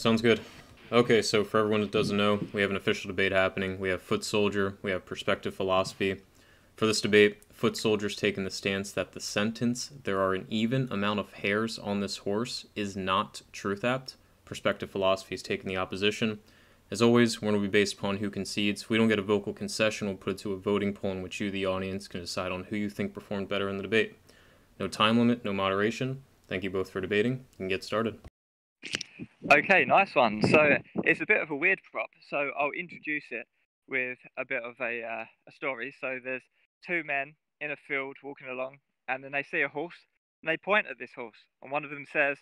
Sounds good. Okay, so for everyone that doesn't know, we have an official debate happening. We have Footsoldier, we have Perspective Philosophy. For this debate, Footsoldier's taken the stance that the sentence, "there are an even amount of hairs on this horse," is not truth-apt. Perspective Philosophy is taking the opposition. As always, we're going to be based upon who concedes. If we don't get a vocal concession, we'll put it to a voting poll in which you, the audience, can decide on who you think performed better in the debate. No time limit, no moderation. Thank you both for debating. You can get started. Okay, nice one. So it's a bit of a weird prop, so I'll introduce it with a bit of a story. So there's two men in a field walking along, and then they see a horse, and they point at this horse, and one of them says,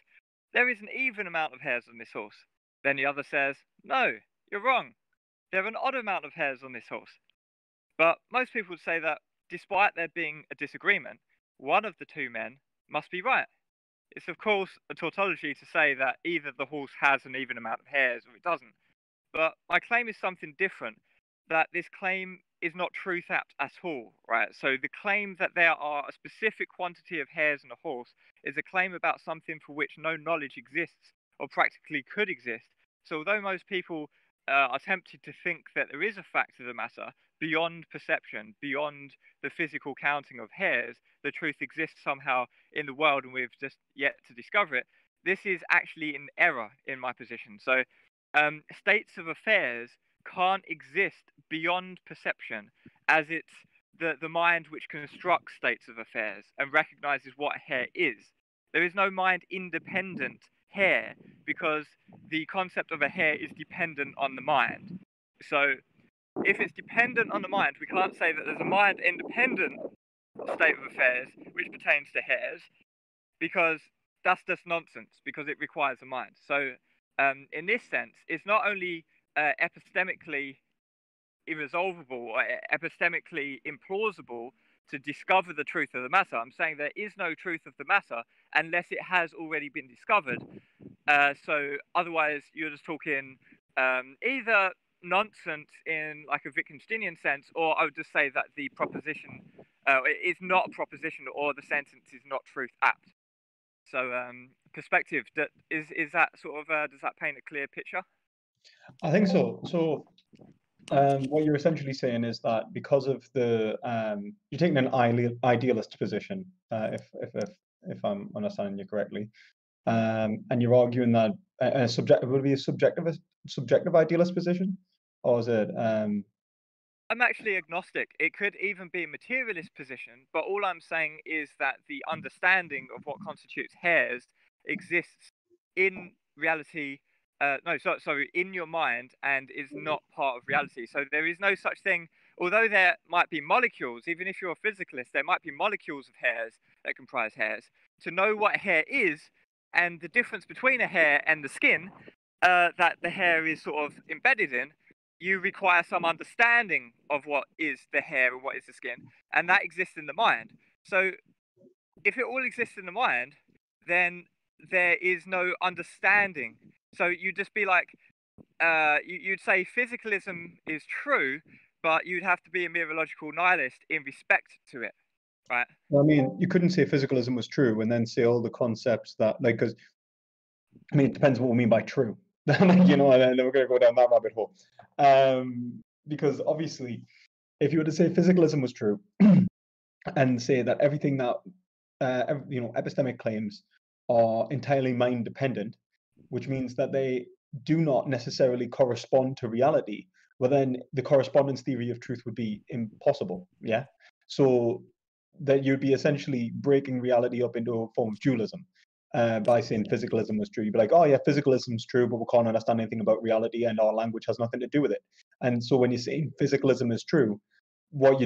"There is an even amount of hairs on this horse." Then the other says, "No, you're wrong. There are an odd amount of hairs on this horse." But most people would say that despite there being a disagreement, one of the two men must be right. It's of course a tautology to say that either the horse has an even amount of hairs or it doesn't. But my claim is something different, that this claim is not truth apt at all, right? So the claim that there are a specific quantity of hairs in a horse is a claim about something for which no knowledge exists or practically could exist. So although most people are tempted to think that there is a fact of the matter beyond perception, beyond the physical counting of hairs, the truth exists somehow in the world and we've just yet to discover it. This is actually an error in my position. So states of affairs can't exist beyond perception, as it's the mind which constructs states of affairs and recognizes what hair is. There is no mind independent hair because the concept of a hair is dependent on the mind. So if it's dependent on the mind, we can't say that there's a mind independent state of affairs which pertains to hairs, because that's just nonsense, because it requires a mind. So in this sense, it's not only epistemically irresolvable or epistemically implausible to discover the truth of the matter. I'm saying there is no truth of the matter unless it has already been discovered. So otherwise, you're just talking either nonsense in like a Wittgensteinian sense, or I would just say that the proposition is not a proposition, or the sentence is not truth apt. So perspective, is that sort of does that paint a clear picture? I think so. So what you're essentially saying is that because of the you're taking an idealist position, if I'm understanding you correctly, and you're arguing that a subjective would be a subjective idealist position, or is it? I'm actually agnostic. It could even be a materialist position, but all I'm saying is that the understanding of what constitutes hairs exists in reality. Sorry, in your mind, and is not part of reality. So there is no such thing. Although there might be molecules, even if you're a physicalist, there might be molecules of hairs that comprise hairs. To know what hair is and the difference between a hair and the skin that the hair is sort of embedded in, you require some understanding of what is the hair and what is the skin, and that exists in the mind. So if it all exists in the mind, then there is no understanding. So you'd just be like, you'd say physicalism is true, but you'd have to be a mereological nihilist in respect to it, right? Well, I mean, you couldn't say physicalism was true and then say all the concepts that, like, because I mean, it depends what we mean by true. You know, and then we're going to go down that rabbit hole. Because obviously, if you were to say physicalism was true and say that everything that, epistemic claims are entirely mind dependent, which means that they do not necessarily correspond to reality, well, then the correspondence theory of truth would be impossible. Yeah. So that you'd be essentially breaking reality up into a form of dualism. By saying physicalism was true, you'd be like, oh yeah, physicalism's true, but we can't understand anything about reality, and our language has nothing to do with it. And so when you're saying physicalism is true, what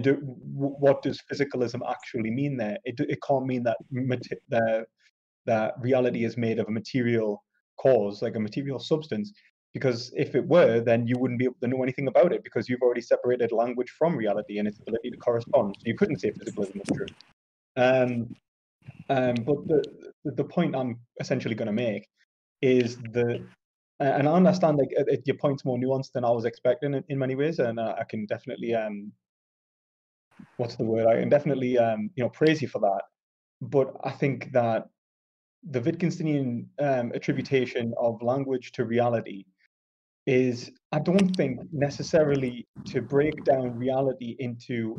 does physicalism actually mean there? It can't mean that reality is made of a material cause, like a material substance, because if it were, then you wouldn't be able to know anything about it, because you've already separated language from reality and its ability to correspond. So you couldn't say physicalism was true. But the point I'm essentially going to make is and I understand like your point's more nuanced than I was expecting in many ways, and I can definitely what's the word? I can definitely praise you for that. But I think that the Wittgensteinian attribution of language to reality is, I don't think necessarily to break down reality into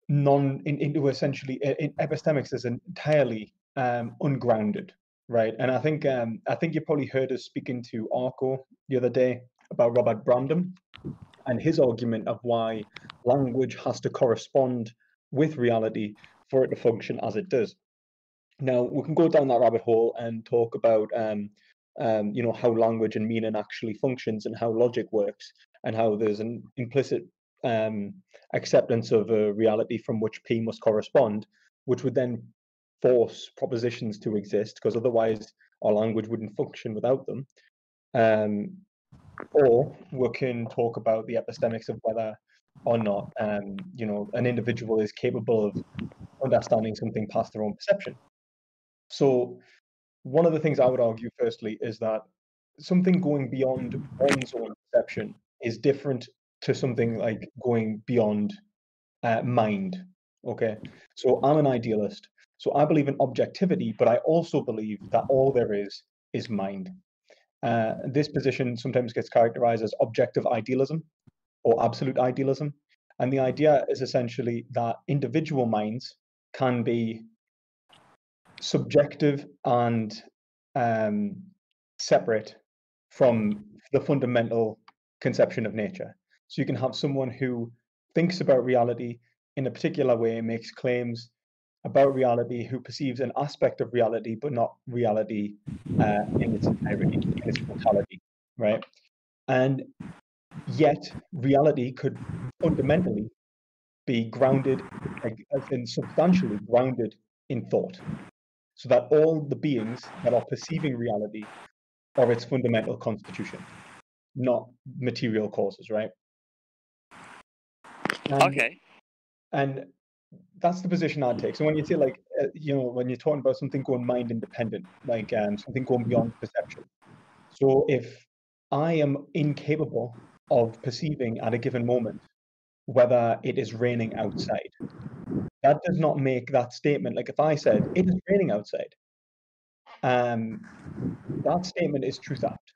into essentially in epistemics is entirely ungrounded, right? And I think you probably heard us speaking to Arco the other day about Robert Brandom and his argument of why language has to correspond with reality for it to function as it does. Now, we can go down that rabbit hole and talk about how language and meaning actually functions and how logic works and how there's an implicit acceptance of a reality from which P must correspond, which would then force propositions to exist, because otherwise our language wouldn't function without them. Or we can talk about the epistemics of whether or not an individual is capable of understanding something past their own perception. So one of the things I would argue firstly is that something going beyond one's own perception is different to something like going beyond mind. Okay, so I'm an idealist. So I believe in objectivity, but I also believe that all there is mind. This position sometimes gets characterized as objective idealism or absolute idealism. And the idea is essentially that individual minds can be subjective and separate from the fundamental conception of nature. So you can have someone who thinks about reality in a particular way, makes claims about reality, who perceives an aspect of reality, but not reality in its entirety, in its totality, right? And yet, reality could fundamentally be grounded, like, as in substantially grounded in thought, so that all the beings that are perceiving reality are its fundamental constitution, not material causes, right? Okay. And that's the position I'd take. So when you say like, when you're talking about something going mind independent, like something going beyond perception. So if I am incapable of perceiving at a given moment whether it is raining outside, that does not make that statement. Like if I said it is raining outside, that statement is true theft.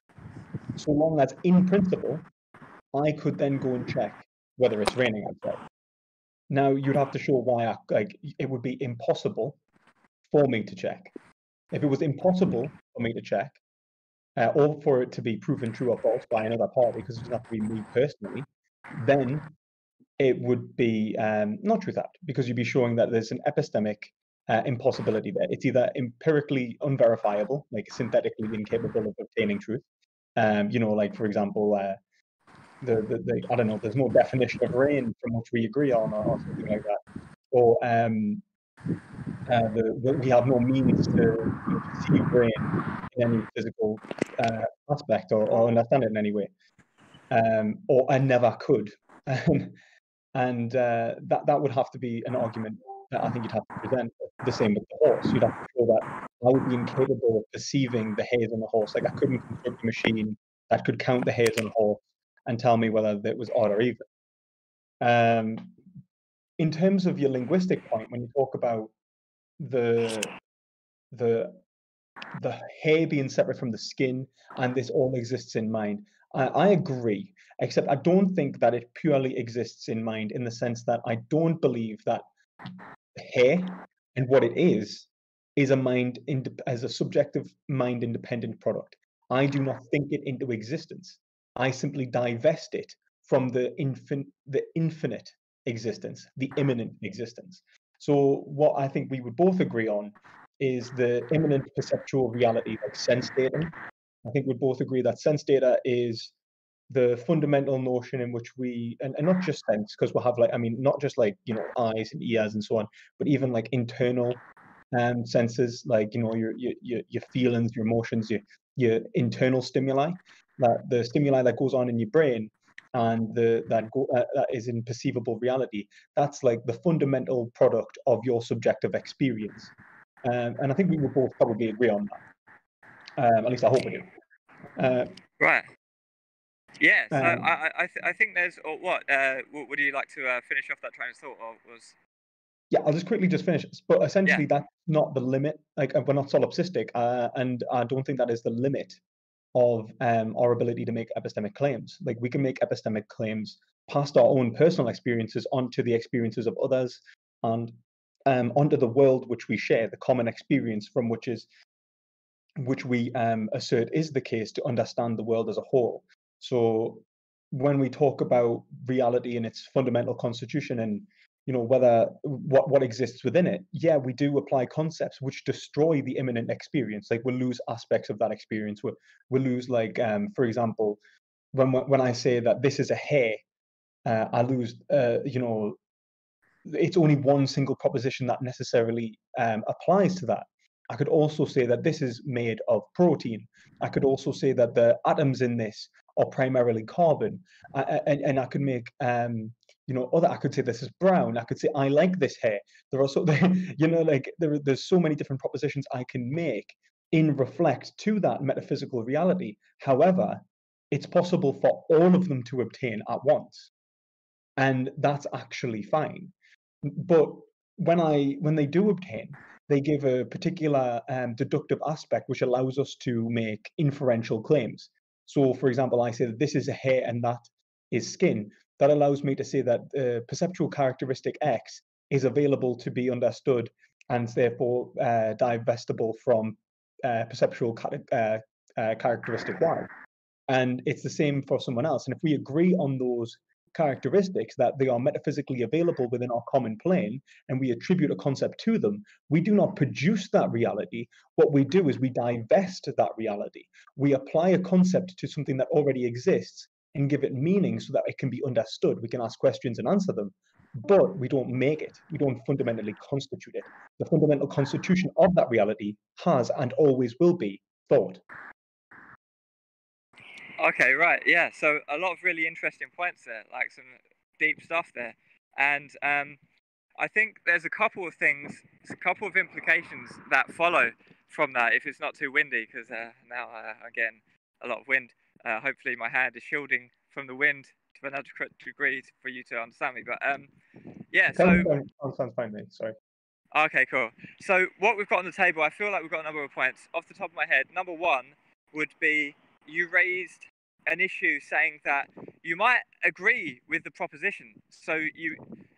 So long as in principle, I could then go and check whether it's raining outside. Now you'd have to show why it would be impossible for me to check. If it was impossible for me to check, or for it to be proven true or false by another party, because it doesn't have to be me personally, then it would be not true theft, because you'd be showing that there's an epistemic impossibility there. It's either empirically unverifiable, like synthetically incapable of obtaining truth. Like for example, I don't know, there's no definition of rain from which we agree on, or something like that. Or we have no means to perceive rain in any physical aspect or understand it in any way. Or I never could. And that would have to be an argument that I think you'd have to present. The same with the horse. You'd have to show that I would be incapable of perceiving the hairs on the horse. Like I couldn't construct a machine that could count the hairs on a horse and tell me whether it was odd or even. In terms of your linguistic point, when you talk about the hair being separate from the skin and this all exists in mind, I agree, except I don't think that it purely exists in mind, in the sense that I don't believe that hair and what it is as a subjective mind independent product. I do not think it into existence. I simply divest it from the infinite existence, the immanent existence. So what I think we would both agree on is the immanent perceptual reality, like sense data. I think we'd both agree that sense data is the fundamental notion in which and not just sense, because we'll have not just eyes and ears and so on, but even like internal senses, like your feelings, your emotions, your internal stimuli, that the stimuli that goes on in your brain and that is in perceivable reality. That's like the fundamental product of your subjective experience, and I think we would both probably agree on that. At least I hope we do. Right. Yeah. So I think there's. Or what? Would you like to finish off that train of thought, or was? Yeah, I'll just quickly just finish. But essentially, that's not the limit. Like, we're not solipsistic, and I don't think that is the limit of our ability to make epistemic claims. Like, we can make epistemic claims past our own personal experiences onto the experiences of others, and onto the world which we share, the common experience from which we assert is the case to understand the world as a whole. So when we talk about reality and its fundamental constitution, and whether what exists within it, yeah, we do apply concepts which destroy the imminent experience. Like, we'll lose aspects of that experience. We'll lose, like, for example, when I say that this is a hair, I lose, it's only one single proposition that necessarily applies to that. I could also say that this is made of protein. I could also say that the atoms in this are primarily carbon, and I could make I could say this is brown. I could say I like this hair. There are like there's so many different propositions I can make in reflect to that metaphysical reality. However, it's possible for all of them to obtain at once, and that's actually fine. But when they do obtain, they give a particular deductive aspect which allows us to make inferential claims. So, for example, I say that this is a hair and that is skin. That allows me to say that perceptual characteristic X is available to be understood and therefore divestible from perceptual characteristic Y. And it's the same for someone else. And if we agree on those characteristics, that they are metaphysically available within our common plane, and we attribute a concept to them, we do not produce that reality. What we do is we divest that reality. We apply a concept to something that already exists and give it meaning so that it can be understood. We can ask questions and answer them, but we don't make it. We don't fundamentally constitute it. The fundamental constitution of that reality has and always will be thought. Okay, right, yeah. So a lot of really interesting points there, like some deep stuff there, and I think there's a couple of things, a couple of implications that follow from that. If it's not too windy, because now I'm getting a lot of wind. Hopefully, my hand is shielding from the wind to an adequate degree for you to understand me. But yeah, so Sounds fine, mate. Sorry. okay, cool. So what we've got on the table, I feel like we've got a number of points. Off the top of my head, number one would be you raised an issue saying that you might agree with the proposition. So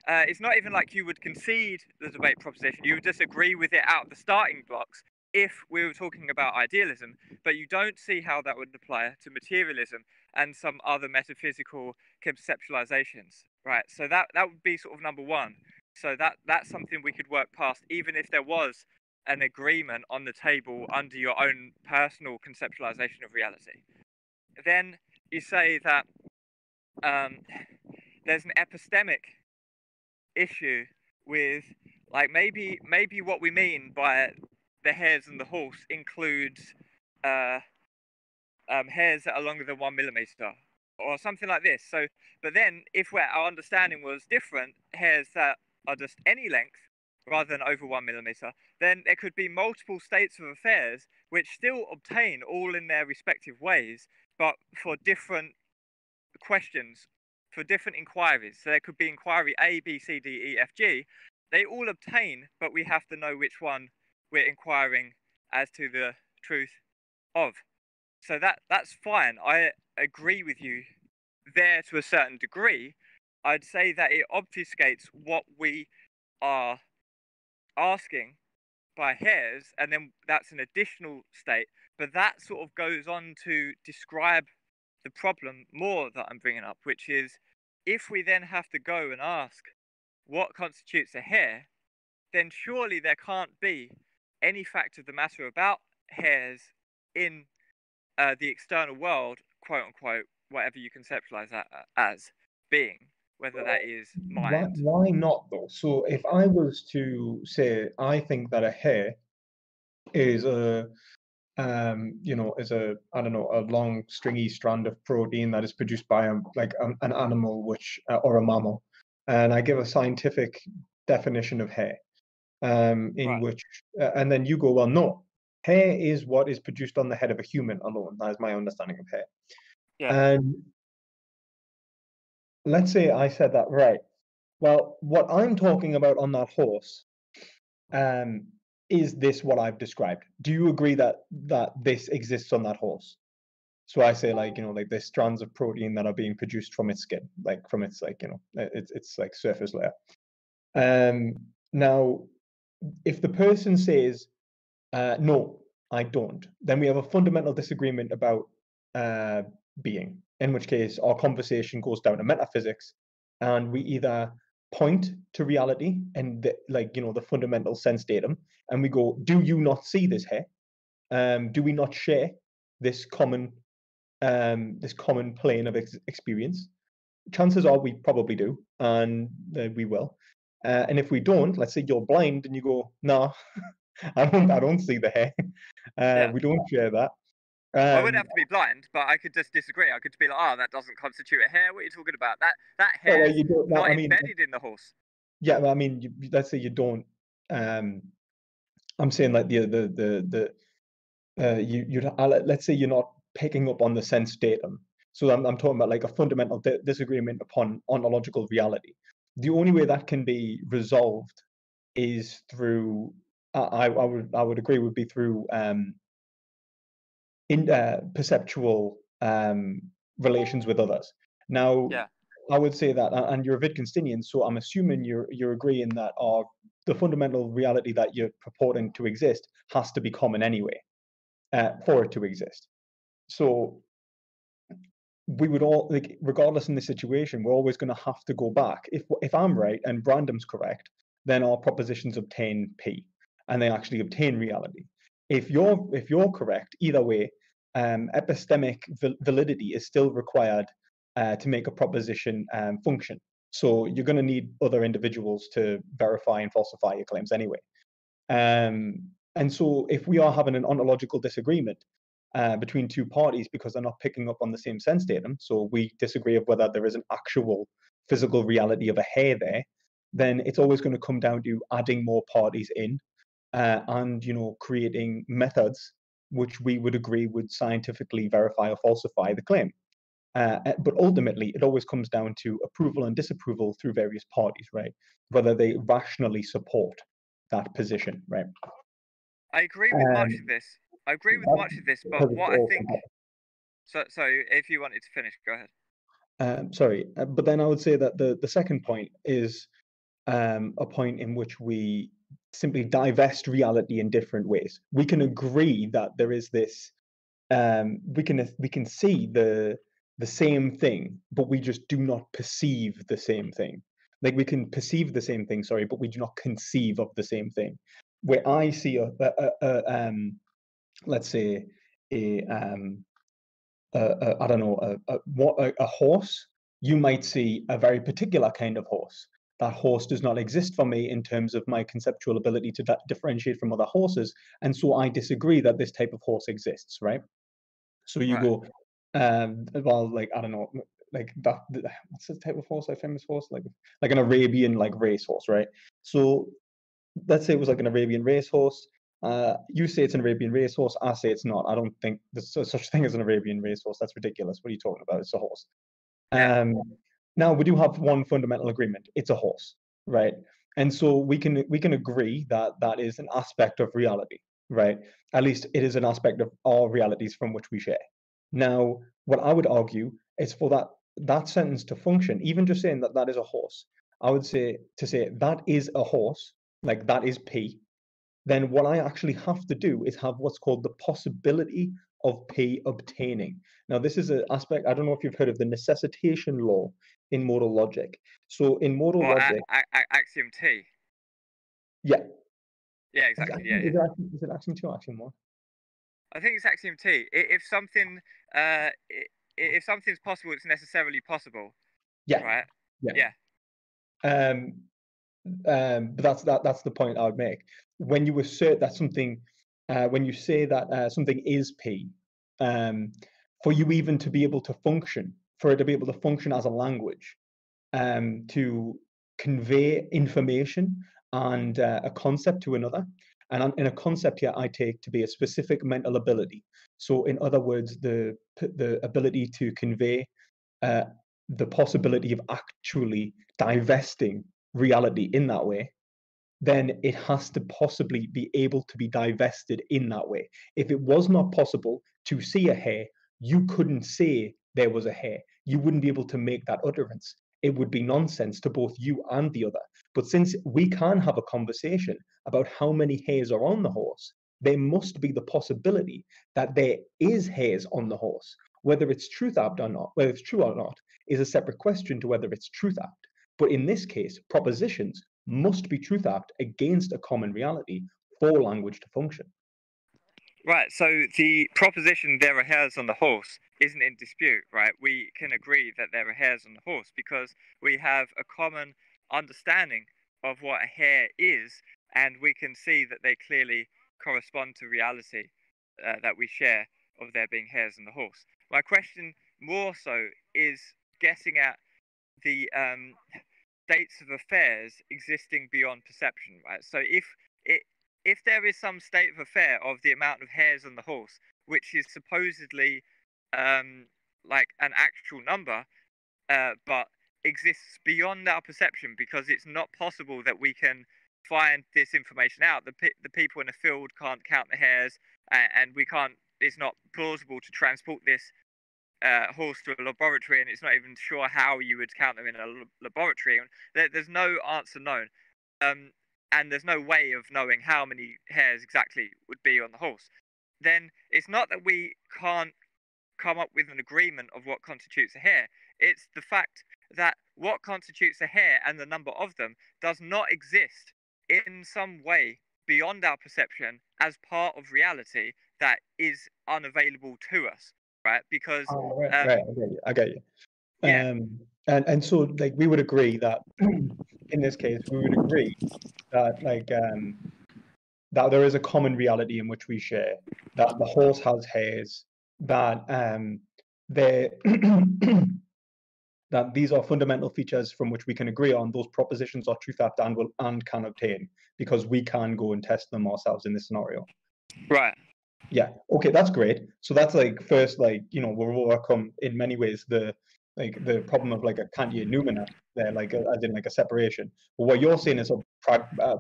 it's not even like you would concede the debate proposition. You would just agree with it out of the starting blocks if we were talking about idealism, but you don't see how that would apply to materialism and some other metaphysical conceptualizations, right? So that would be sort of number one. So that's something we could work past, even if there was an agreement on the table under your own personal conceptualization of reality. Then you say that there's an epistemic issue with, like, maybe what we mean by the hairs and the horse includes hairs that are longer than 1 millimeter or something like this. So, but then if our understanding was different, hairs that are just any length rather than over 1 millimeter, then there could be multiple states of affairs which still obtain all in their respective ways, but for different questions, for different inquiries. So there could be inquiry A, B, C, D, E, F, G. They all obtain, but we have to know which one we're inquiring as to the truth of. So that's fine. I agree with you there to a certain degree. I'd say that it obfuscates what we are asking by hairs, and then that's an additional state. But that sort of goes on to describe the problem more that I'm bringing up, which is if we then have to go and ask what constitutes a hair, then surely there can't be any fact of the matter about hairs in the external world, quote unquote, whatever you conceptualize that as being, whether that is mind. Why not though? So if I was to say I think that a hair is I don't know, a long stringy strand of protein that is produced by an animal or a mammal, and I give a scientific definition of hair, in Right. which and then you go, well, no, hair is what is produced on the head of a human alone. That is my understanding of hair. Yeah. And let's say I said that, right. Well, what I'm talking about on that horse, um, is this what I've described? Do you agree that this exists on that horse? So I say, like, like there's strands of protein that are being produced from its skin, like from its, like, it's like surface layer. Um, Now, if the person says, no, I don't, then we have a fundamental disagreement about uh, being, in which case our conversation goes down to metaphysics, and we either point to reality and the fundamental sense datum, and we go, do you not see this here? Do we not share this common plane of experience? Chances are we probably do, and we will. And if we don't, let's say you're blind and you go, no, I don't see the hair. Yeah. We don't share that. I wouldn't Um, have to be blind, but I could just disagree. I could be like, oh, that doesn't constitute a hair. What are you talking about? That well, hair's you don't. not I mean, embedded in the horse. yeah. I mean, let's say you don't. Um, I'm saying like let's say you're not picking up on the sense datum. So I'm talking about like a fundamental disagreement upon ontological reality. The only way that can be resolved is through. I would agree would be through in perceptual relations with others. Now, Yeah. I would say that, and you're a Wittgensteinian, so I'm assuming you're agreeing that the fundamental reality that you're purporting to exist has to be common anyway, for it to exist. So we would all, like, regardless in this situation, we're always going to have to go back. If I'm right and Brandon's correct, then our propositions obtain P, and they actually obtain reality. If you're correct, either way, epistemic validity is still required to make a proposition function. So you're going to need other individuals to verify and falsify your claims anyway. And so if we are having an ontological disagreement between two parties because they're not picking up on the same sense datum, so we disagree of whether there is an actual physical reality of a hair there, then it's always going to come down to adding more parties in, and creating methods which we would agree would scientifically verify or falsify the claim. But ultimately, it always comes down to approval and disapproval through various parties, right? Whether they rationally support that position, right? I agree with much of Um, this. I agree with that's much of this, but because it's what I all think. So if you wanted to finish, go ahead. sorry, but then I would say that the second point is a point in which we simply divest reality in different ways. We can agree that there is this. We can see the same thing, but we just do not perceive the same thing. Like we can perceive the same thing, sorry, but we do not conceive of the same thing. Where I see let's say I don't know, a horse, you might see a very particular kind of horse. That horse does not exist for me in terms of my conceptual ability to differentiate from other horses, and so I disagree that this type of horse exists, right? So you Right. go, well, like I don't know, like what's the type of horse? Like famous horse, like an Arabian like racehorse, right? So let's say it was like an Arabian racehorse. You say it's an Arabian racehorse. I say it's not. I don't think there's such thing as an Arabian racehorse. That's ridiculous. What are you talking about? It's a horse. Yeah. Um, Now we do have one fundamental agreement. It's a horse, right? And so we can agree that that is an aspect of reality, right? At least it is an aspect of all realities from which we share. Now, what I would argue is for that sentence to function, even just saying that that is a horse, I would say to say that is a horse, like that is P, then what I actually have to do is have what's called the possibility of P obtaining. Now, this is an aspect, I don't know if you've heard of the necessitation law in modal logic. So in modal Or logic, axiom T. yeah, Yeah, exactly. Yeah, yeah. is it axiom 2 or axiom 1? I think it's axiom T. If something's possible, it's necessarily possible, Yeah, right? yeah. Yeah. Um, but that's the point I would make. When you assert that something, when you say that something is P, um, for you even to be able to function, for it to be able to function as a language, to convey information and a concept to another. And in a concept here, I take to be a specific mental ability. So, in other words, the ability to convey the possibility of actually divesting reality in that way, then it has to possibly be able to be divested in that way. If it was not possible to see a hair, you couldn't say there was a hair. You wouldn't be able to make that utterance. It would be nonsense to both you and the other. But since we can have a conversation about how many hairs are on the horse, there must be the possibility that there is hairs on the horse. Whether it's truthapped or not, whether it's true or not, is a separate question to whether it's truthapped. But in this case, propositions must be truthapped against a common reality for language to function. Right, so the proposition there are hairs on the horse isn't in dispute, right? We can agree that there are hairs on the horse because we have a common understanding of what a hair is, and we can see that they clearly correspond to reality that we share of there being hairs on the horse. My question more so is getting at the states of affairs existing beyond perception, right? So if there is some state of affair of the amount of hairs on the horse, which is supposedly like an actual number, but exists beyond our perception because it's not possible that we can find this information out. The people in the field can't count the hairs, and we can't. It's not plausible to transport this horse to a laboratory, and it's not even sure how you would count them in a laboratory. And there's no answer known. And there's no way of knowing how many hairs exactly would be on the horse. Then it's not that we can't come up with an agreement of what constitutes a hair. It's the fact that what constitutes a hair and the number of them does not exist in some way beyond our perception as part of reality that is unavailable to us, right? Because right, I get you. Yeah. And so like we would agree that in this case we would agree that like that there is a common reality in which we share, that the horse has hairs, that they that these are fundamental features from which we can agree on. Those propositions are truthapped and can obtain because we can go and test them ourselves in this scenario. Right. Yeah. Okay, that's great. So that's like first, like, you know, we'll overcome in many ways the problem of like a Kantian noumena there, like as in like a separation. But what you're saying is a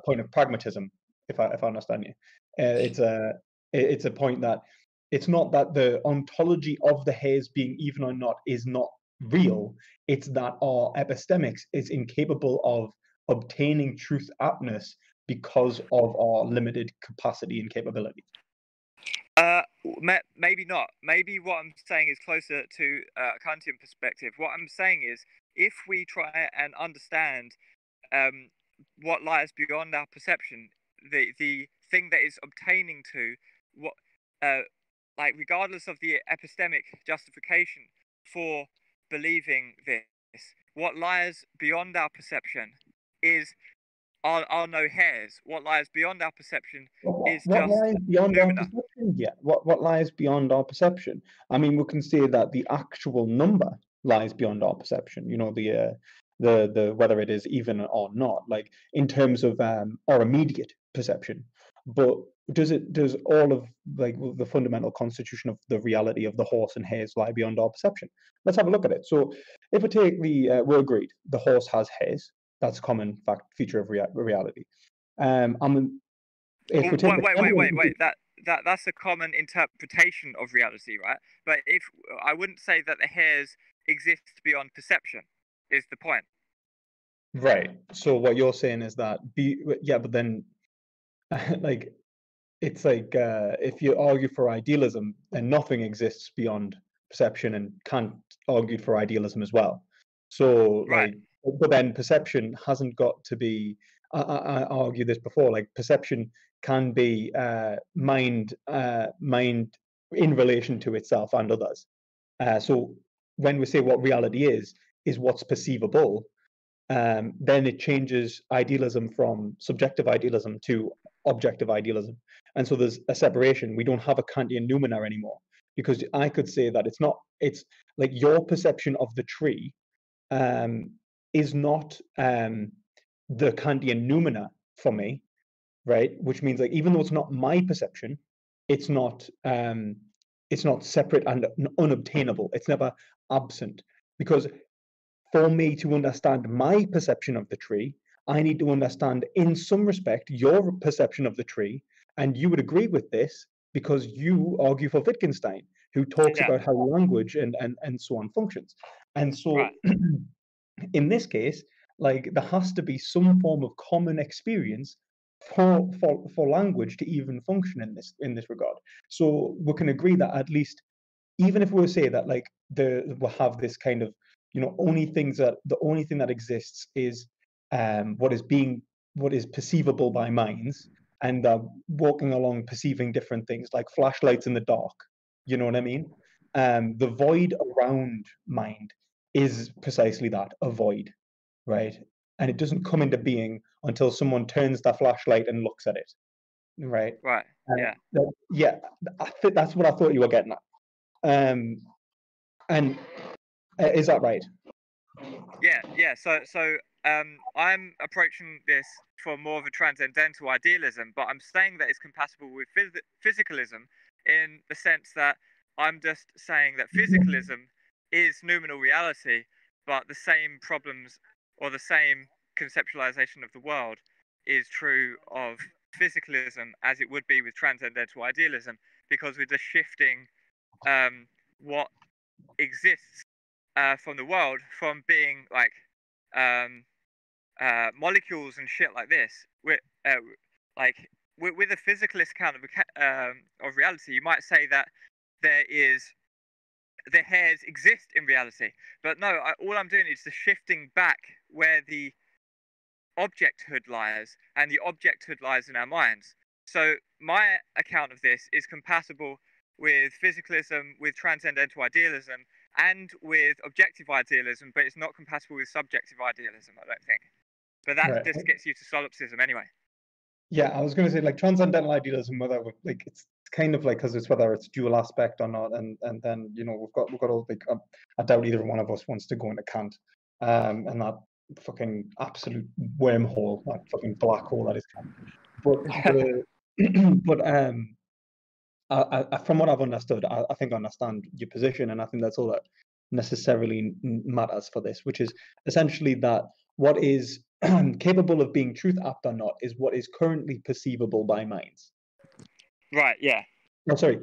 point of pragmatism, if I understand you. It's a point that it's not that the ontology of the hairs being even or not is not real. It's that our epistemics is incapable of obtaining truth aptness because of our limited capacity and capability. Maybe not. Maybe what I'm saying is closer to a Kantian perspective. What I'm saying is, if we try and understand what lies beyond our perception, the thing that is obtaining to what, like regardless of the epistemic justification for believing this, what lies beyond our perception are no hairs. What lies beyond our perception is what just lies beyond our noumena. perception? Yeah, what lies beyond our perception? I mean, we can say that the actual number lies beyond our perception. You know, the whether it is even or not, like in terms of our immediate perception. But does all of like the fundamental constitution of the reality of the horse and hairs lie beyond our perception? Let's have a look at it. So if we take we're agreed, the horse has hairs. That's a common feature of reality. If we take Wait. That's a common interpretation of reality, right? But if I wouldn't say that the hairs exist beyond perception, is the point. Right. So what you're saying is that but then like it's like if you argue for idealism, then nothing exists beyond perception, and Kant argued for idealism as well. So Right. like, but then perception hasn't got to be. I argued this before. Like perception can be mind in relation to itself and others. So when we say what reality is what's perceivable, then it changes idealism from subjective idealism to objective idealism. And so there's a separation. We don't have a Kantian noumena anymore, because I could say that it's like your perception of the tree is not the Kantian noumena for me, right? Which means like even though it's not my perception, it's not separate and unobtainable. It's never absent, because for me to understand my perception of the tree, I need to understand, in some respect, your perception of the tree, and you would agree with this because you argue for Wittgenstein, who talks Yeah. about how language and so on functions. And so, Right. in this case, like there has to be some form of common experience for language to even function in this regard. So we can agree that at least, even if we were to say that like we'll have this kind of, you know, the only thing that exists is what is perceivable by minds, and walking along perceiving different things like flashlights in the dark, you know what I mean? The void around mind is precisely that, a void, right? And it doesn't come into being until someone turns that flashlight and looks at it, right? Right. Yeah. Yeah, I think that's what I thought you were getting at. And is that right? Yeah. So I'm approaching this from more of a transcendental idealism, but I'm saying that it's compatible with physicalism in the sense that I'm just saying that physicalism is noumenal reality, but the same problems or the same conceptualization of the world is true of physicalism as it would be with transcendental idealism, because we're just shifting what exists from the world from being like um, molecules and shit like this. Like with a physicalist account of reality, you might say that the hairs exist in reality, but no. All I'm doing is just shifting back where the objecthood lies, and the objecthood lies in our minds. So my account of this is compatible with physicalism, with transcendental idealism, and with objective idealism, but it's not compatible with subjective idealism, I don't think. But that Right. just gets you to solipsism anyway. Yeah, I was going to say like transcendental idealism, whether like it's kind of like because it's whether it's dual aspect or not, and then you know we've got all like I doubt either one of us wants to go into Kant, and that fucking absolute wormhole, that fucking black hole that is Kant. But but from what I've understood, I think I understand your position, and I think that's all that necessarily matters for this, which is essentially that what is capable of being truth apt or not is what is currently perceivable by minds. Right, yeah. Oh, sorry,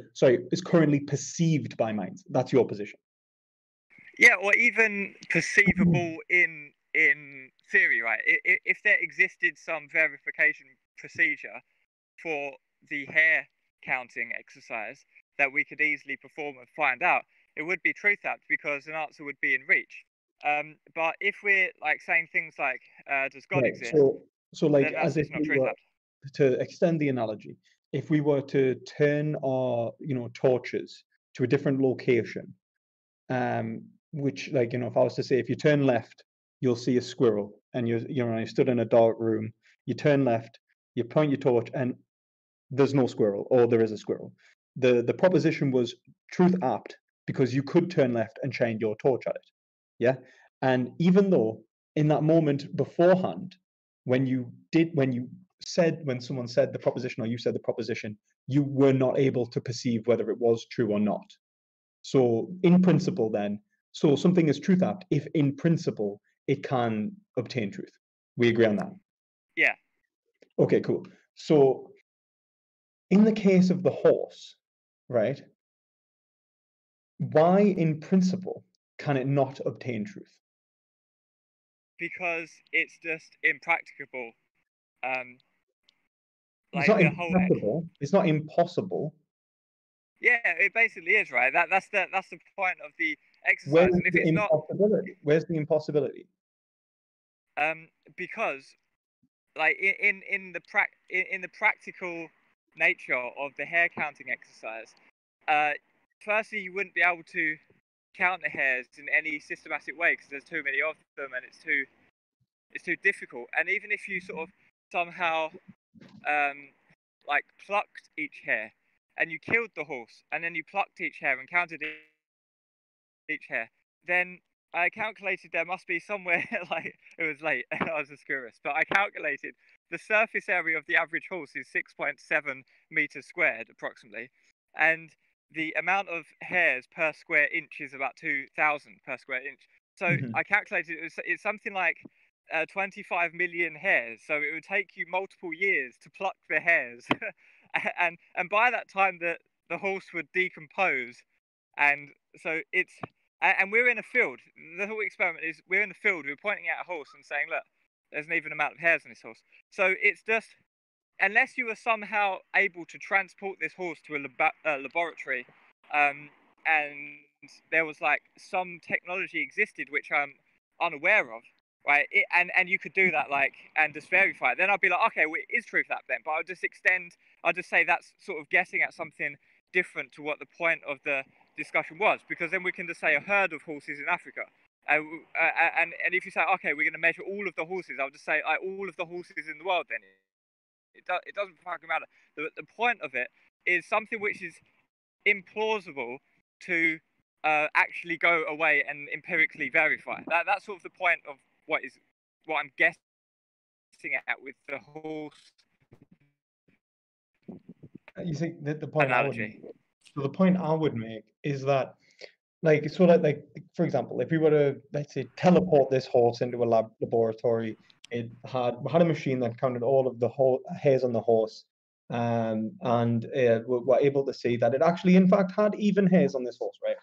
is currently perceived by minds. That's your position. Yeah, or even perceivable in theory, right? If there existed some verification procedure for the hair counting exercise that we could easily perform and find out, it would be truth apt because an answer would be in reach. But if we're like saying things like, does God Right. exist? So like Then as if it's not we truth were apt. to extend the analogy, if we were to turn our torches to a different location, which like if I was to say if you turn left, you'll see a squirrel, and you stood in a dark room, you turn left, you point your torch, and there's no squirrel, or there is a squirrel. The proposition was truth apt because you could turn left and shine your torch at it. Yeah. And even though in that moment beforehand, when someone said the proposition or you said the proposition, you were not able to perceive whether it was true or not. So in principle then, so something is truth apt if in principle it can obtain truth. We agree on that. Yeah. Okay, cool. So in the case of the horse, right? Why, in principle, can it not obtain truth? Because it's just impracticable. It's Like not the whole. impossible. It's not impossible. Yeah, it basically is, right? That's the point of the Where's exercise. And if the it's not, impossibility? Where's the impossibility? because like in the practical nature of the hair counting exercise, firstly you wouldn't be able to count the hairs in any systematic way because there's too many of them and it's too difficult. And even if you sort of somehow like plucked each hair and you killed the horse and then you plucked each hair and counted each hair, then I calculated there must be somewhere like it was late and I was just curious, but I calculated the surface area of the average horse is 6.7 meters squared approximately, and the amount of hairs per square inch is about 2,000 per square inch. So I calculated it's something like 25 million hairs. So it would take you multiple years to pluck the hairs, and by that time the horse would decompose, and so it's and we're in a field. The whole experiment is we're in the field. We're pointing at a horse and saying, look, there's an even amount of hairs on this horse. So it's just unless you were somehow able to transport this horse to a laboratory, and there was like some technology existed which I'm unaware of, right? And you could do that like and just verify it. Then I'd be like, okay, well, it is truth app then. But I'll just say that's sort of guessing at something different to what the point of the discussion was, because then we can just say a herd of horses in Africa. And if you say, okay, we're going to measure all of the horses, I'll just say all of the horses in the world then. It doesn't fucking matter. The point of it is something which is implausible to actually go away and empirically verify. That's sort of the point of what I'm guessing at with the horse You see, the point analogy. the point I would make is that, like, for example, if we were to, let's say, teleport this horse into a laboratory, it had a machine that counted all of the hairs on the horse, and we're able to see that it actually, in fact, had even hairs on this horse, right?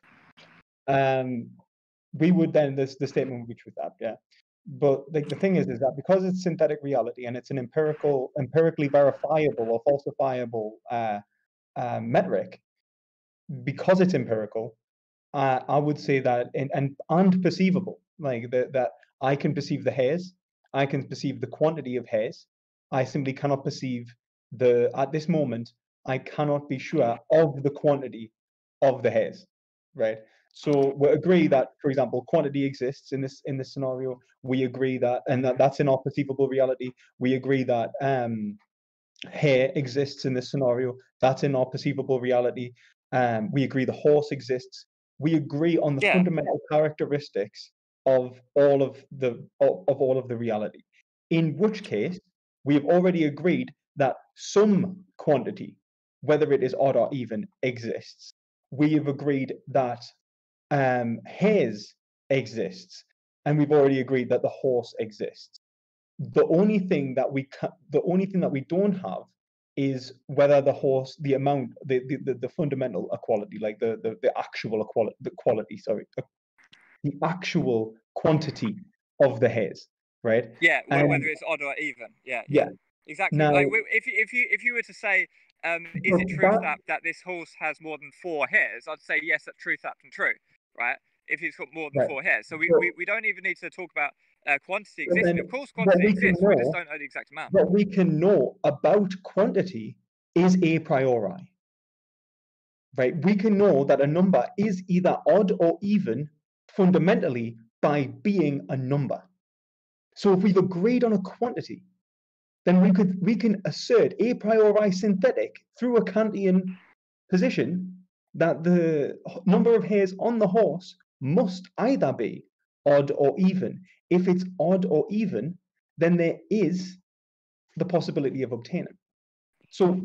We would then the statement would be true that, yeah. But like the thing is that because it's synthetic reality and it's an empirically verifiable or falsifiable metric, because it's empirical, I would say that and perceivable, like that I can perceive the hairs, I can perceive the quantity of hairs. I simply cannot perceive at this moment, I cannot be sure of the quantity of the hairs, right? So we agree that, for example, quantity exists in this scenario. We agree that, and that's in our perceivable reality. We agree that hair exists in this scenario. That's in our perceivable reality. We agree the horse exists. We agree on the fundamental characteristics of all of the reality. In which case, we have already agreed that some quantity, whether it is odd or even, exists. We have agreed that hairs exists, and we've already agreed that the horse exists. The only thing that we don't have is whether the horse, the amount, the fundamental equality, like the actual equality, the actual quantity of the hairs, right? Yeah, whether it's odd or even. Yeah. Exactly. Now, like if you were to say, is it truth that this horse has more than 4 hairs? I'd say yes, that's truth and true, right? If it's got more than 4 hairs, so we don't even need to talk about quantity existing. Of course, quantity exists. We just don't know the exact amount. What we can know about quantity is a priori, right? We can know that a number is either odd or even fundamentally by being a number. So if we've agreed on a quantity, then we can assert a priori synthetic through a Kantian position that the number of hairs on the horse must either be odd or even. If it's odd or even, then there is the possibility of obtaining. So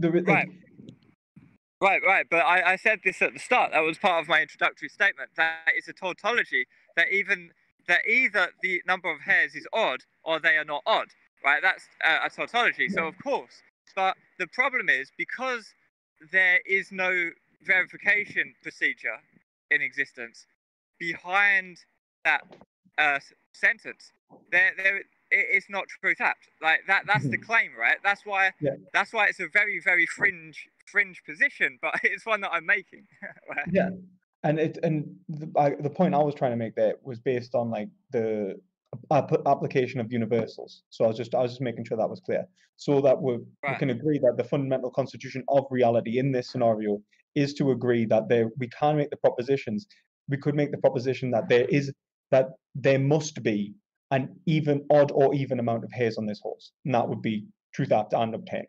Right. But I said this at the start. That was part of my introductory statement. That it's a tautology that either the number of hairs is odd or they are not odd. Right. That's a tautology. So of course. But the problem is because there is no verification procedure in existence behind that sentence, it's not truth apt. Like that's the claim, right? That's why it's a very, very fringe position, but it's one that I'm making. Right? Yeah, and the point I was trying to make there was based on like the application of universals. So I was just making sure that was clear, so that we can agree that the fundamental constitution of reality in this scenario is to agree that we can make the propositions. We could make the proposition that there must be an even odd or even amount of hairs on this horse, and that would be truth apt and obtain.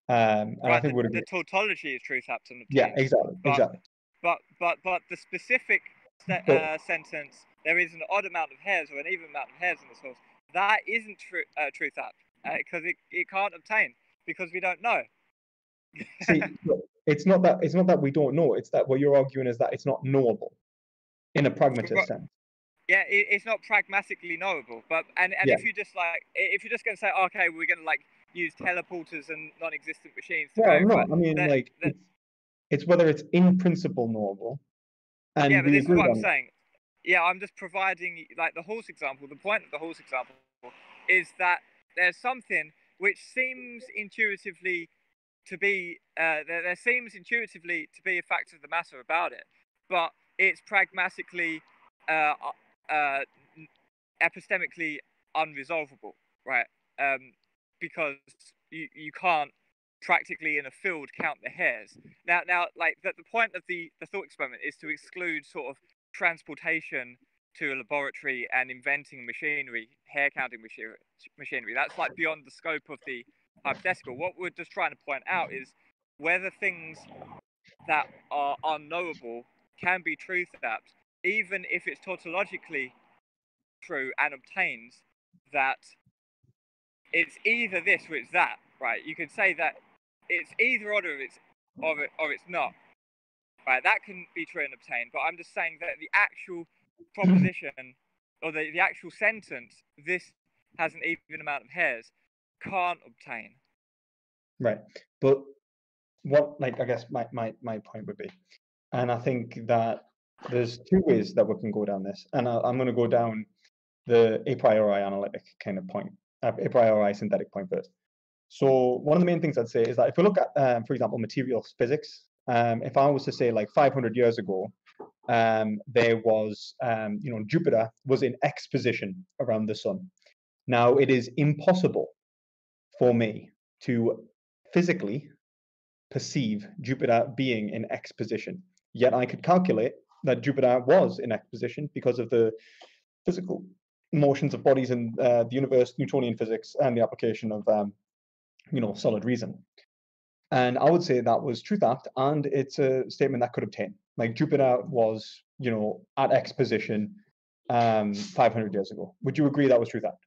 And I think the tautology is truth apt and obtain. Yeah, exactly. But the specific sentence, there is an odd amount of hairs or an even amount of hairs on this horse. That isn't truth apt because it can't obtain because we don't know. See, it's not that we don't know. It's that what you're arguing is that it's not knowable in a pragmatist sense. Yeah, it's not pragmatically knowable. But and Yeah. if you're just going to say, okay, we're going to like use teleporters and non-existent machines to Well, verify. no, I mean, like it's whether it's in principle knowable, and Yeah, but we this is agreed what I'm on it. saying. Yeah, I'm just providing like the horse example. The point of the horse example is that there's something which seems intuitively to be there seems intuitively to be a fact of the matter about it, but it's pragmatically uh, uh, epistemically unresolvable, right? Because you can't practically in a field count the hairs. Now, like the point of the thought experiment is to exclude sort of transportation to a laboratory and inventing machinery, hair counting machinery. That's like beyond the scope of the hypothetical. What we're just trying to point out is whether things that are unknowable can be truth mapped, even if it's tautologically true and obtains, that it's either this or it's that, right? You could say that it's either or it's not, right? That can be true and obtained, but I'm just saying that the actual proposition or the actual sentence, this has an even amount of hairs, can't obtain. Right. But what, like, I guess my point would be, and I think that there's two ways that we can go down this, and I'm going to go down the a priori analytic kind of point, a priori synthetic point first. So one of the main things I'd say is that if we look at, for example, materials physics, if I was to say like 500 years ago, there was, Jupiter was in X position around the sun. Now it is impossible for me to physically perceive Jupiter being in X position. Yet I could calculate that Jupiter was in X position because of the physical motions of bodies in the universe, Newtonian physics, and the application of solid reason. And I would say that was truth apt, and it's a statement that could obtain. Like Jupiter was, at X position 500 years ago. Would you agree that was truth apt?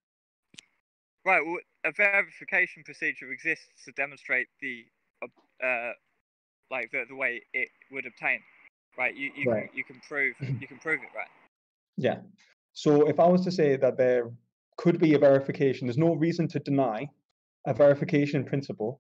Right. Well, a verification procedure exists to demonstrate the the way it would obtain. Right. Right. You can prove it. Right. Yeah. So if I was to say that there could be a verification, there's no reason to deny a verification principle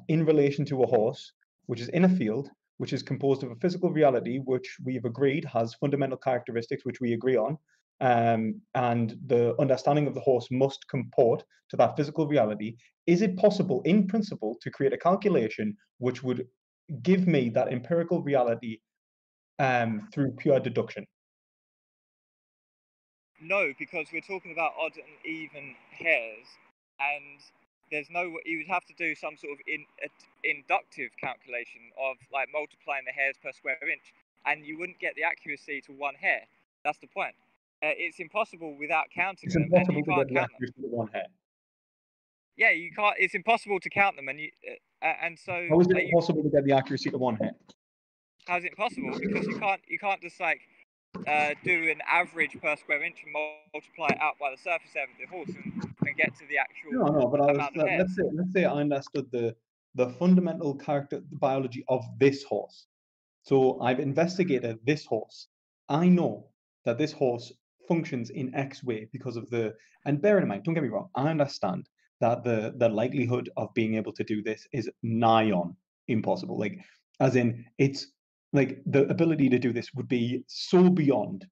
in relation to a horse, which is in a field, which is composed of a physical reality, which we've agreed has fundamental characteristics which we agree on, and the understanding of the horse must comport to that physical reality. Is it possible, in principle, to create a calculation which would give me that empirical reality through pure deduction? No, because we're talking about odd and even hairs, and there's no. You would have to do some sort of inductive calculation of like multiplying the hairs per square inch, and you wouldn't get the accuracy to one hair. That's the point. It's impossible without counting It's them, and impossible you to get can't the count them. accuracy of one hair. Yeah, you can't. It's impossible to count them, and and so. How is it possible to get the accuracy to one hair? How's it possible? Because you can't just like do an average per square inch and multiply it out by the surface area of the horse and get to the actual No, but amount of hairs. let's say I understood the fundamental character, the biology of this horse. So I've investigated this horse. I know that this horse functions in X way because of and bear in mind, don't get me wrong, I understand that the likelihood of being able to do this is nigh on impossible. Like, as in, it's like the ability to do this would be so beyond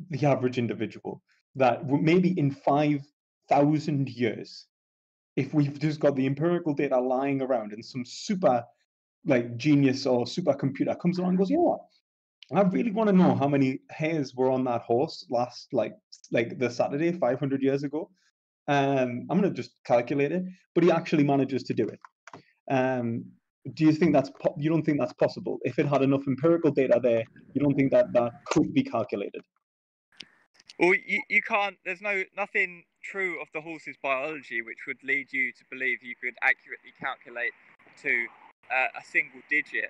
the average individual that maybe in 5,000 years, if we've just got the empirical data lying around and some super like genius or supercomputer comes along and goes, you know what? I really want to know how many hairs were on that horse last like the Saturday 500 years ago. I'm gonna just calculate it, but he actually manages to do it. Do you think you don't think that's possible? If it had enough empirical data there, you don't think that could be calculated? Well, you can't. There's nothing true of the horse's biology which would lead you to believe you could accurately calculate to a single digit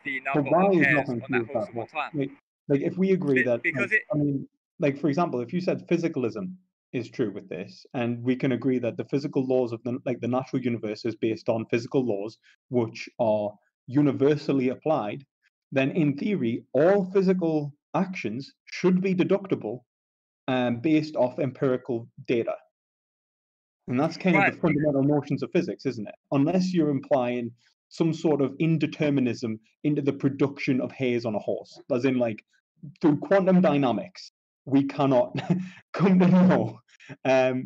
the number of hairs on that horse at one time. Like if we agree that, because like for example, if you said physicalism is true with this, and we can agree that the physical laws of the natural universe is based on physical laws which are universally applied, then in theory all physical actions should be deductible based off empirical data. And that's kind of the Right. fundamental notions of physics, isn't it? Unless you're implying some sort of indeterminism into the production of haze on a horse, as in, like, through quantum dynamics, we cannot come to know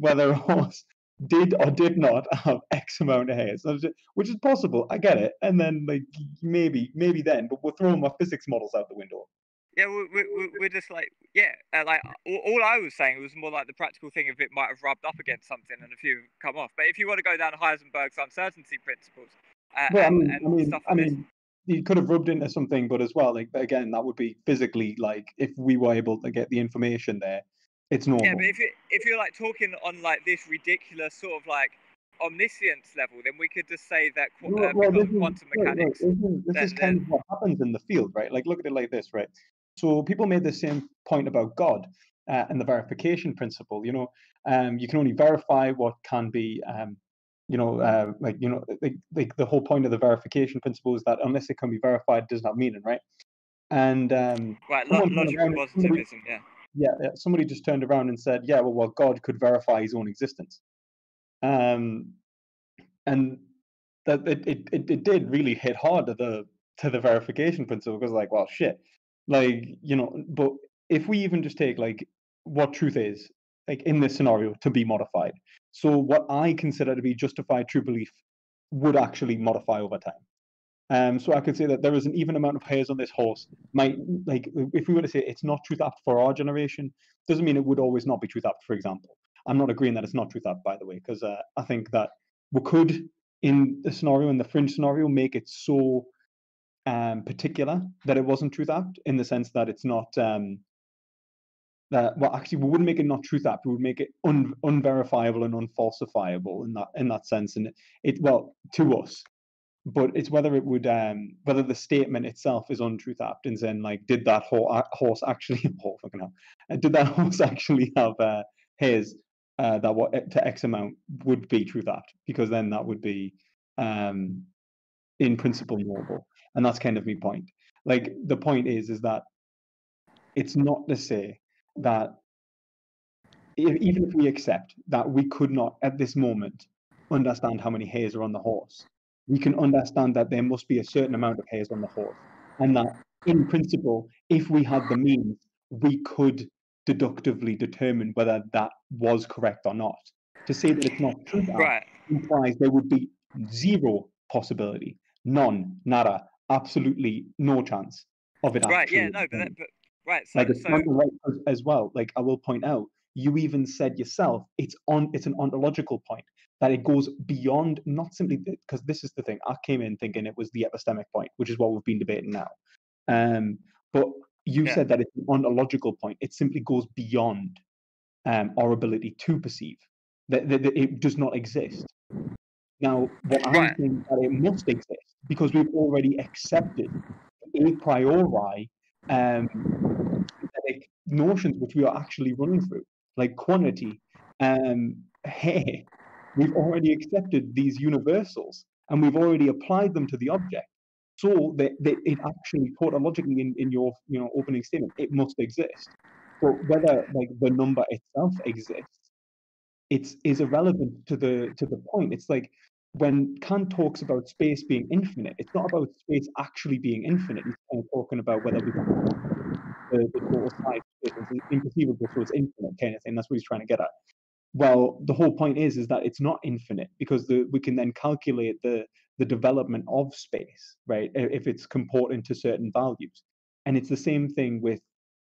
whether a horse did or did not have X amount of haze, which is possible. I get it, and then, like, maybe then, but we're throwing my physics models out the window. Yeah, we're just like, yeah, like all I was saying was more like the practical thing if it might have rubbed up against something and a few come off. But if you want to go down Heisenberg's uncertainty principles Well, and stuff like this, you could have rubbed into something, but as well, like, again, that would be physically, like, if we were able to get the information there, it's yeah. normal. But if you're like talking on like this ridiculous sort of like omniscience level, then we could just say that Well, because of this is quantum right, mechanics, this is kind of what happens in the field, right? Like, look at it like this, right? So people made the same point about God and the verification principle. You can only verify what can be, like the whole point of the verification principle is that unless it can be verified, it does not mean it, right? And right, someone turned logical around and- positivism, yeah. somebody just turned around and said, yeah, well, God could verify his own existence. Um, and that it did really hit hard to the verification principle, because, like, well, shit, like, but if we even just take, like, what truth is, like, in this scenario, to be modified, so what I consider to be justified true belief would actually modify over time. So I could say that there is an even amount of hairs on this horse. Like, if we were to say it's not truth apt for our generation, doesn't mean it would always not be truth apt. For example, I'm not agreeing that it's not truth apt, by the way, because I think that we could, in the scenario, in the fringe scenario, make it so particular that it wasn't truth apt, in the sense that it's not. Well, actually, we wouldn't make it not truth apt. We would make it unverifiable and unfalsifiable in that sense, and well, to us. But it's whether it would whether the statement itself is untruth apt, and then, like, did that horse actually fucking hell, did that horse actually have hairs that what to X amount would be truth apt, because then that would be in principle knowable. And that's kind of my point. Like, the point is that it's not to say that even if we accept that we could not at this moment understand how many hairs are on the horse, we can understand that there must be a certain amount of hairs on the horse, and that in principle, if we had the means, we could deductively determine whether that was correct or not. To say that it's not true Right. implies there would be zero possibility, none, nada, absolutely no chance of it Right, actually. Yeah, no, but right, Like, it's so not right, as well. Like, I will point out, you even said yourself, it's an ontological point, that it goes beyond, not simply because this is the thing. I came in thinking it was the epistemic point, which is what we've been debating now. But you Yeah. said that it's an ontological point. It simply goes beyond our ability to perceive. That it does not exist. Now, what I'm Right. saying is that it must exist, because we've already accepted a priori synthetic notions which we are actually running through, like quantity, hair. We've already accepted these universals, and we've already applied them to the object. So that it actually, tautologically, in your opening statement, it must exist. But whether, like, the number itself exists, is irrelevant to the point. It's like when Kant talks about space being infinite, it's not about space actually being infinite. He's kind of talking about whether we can the total size of space is inconceivable, so it's infinite kind of thing. That's what he's trying to get at. Well, the whole point is that it's not infinite, because we can then calculate the development of space, right? If it's comporting to certain values, and it's the same thing with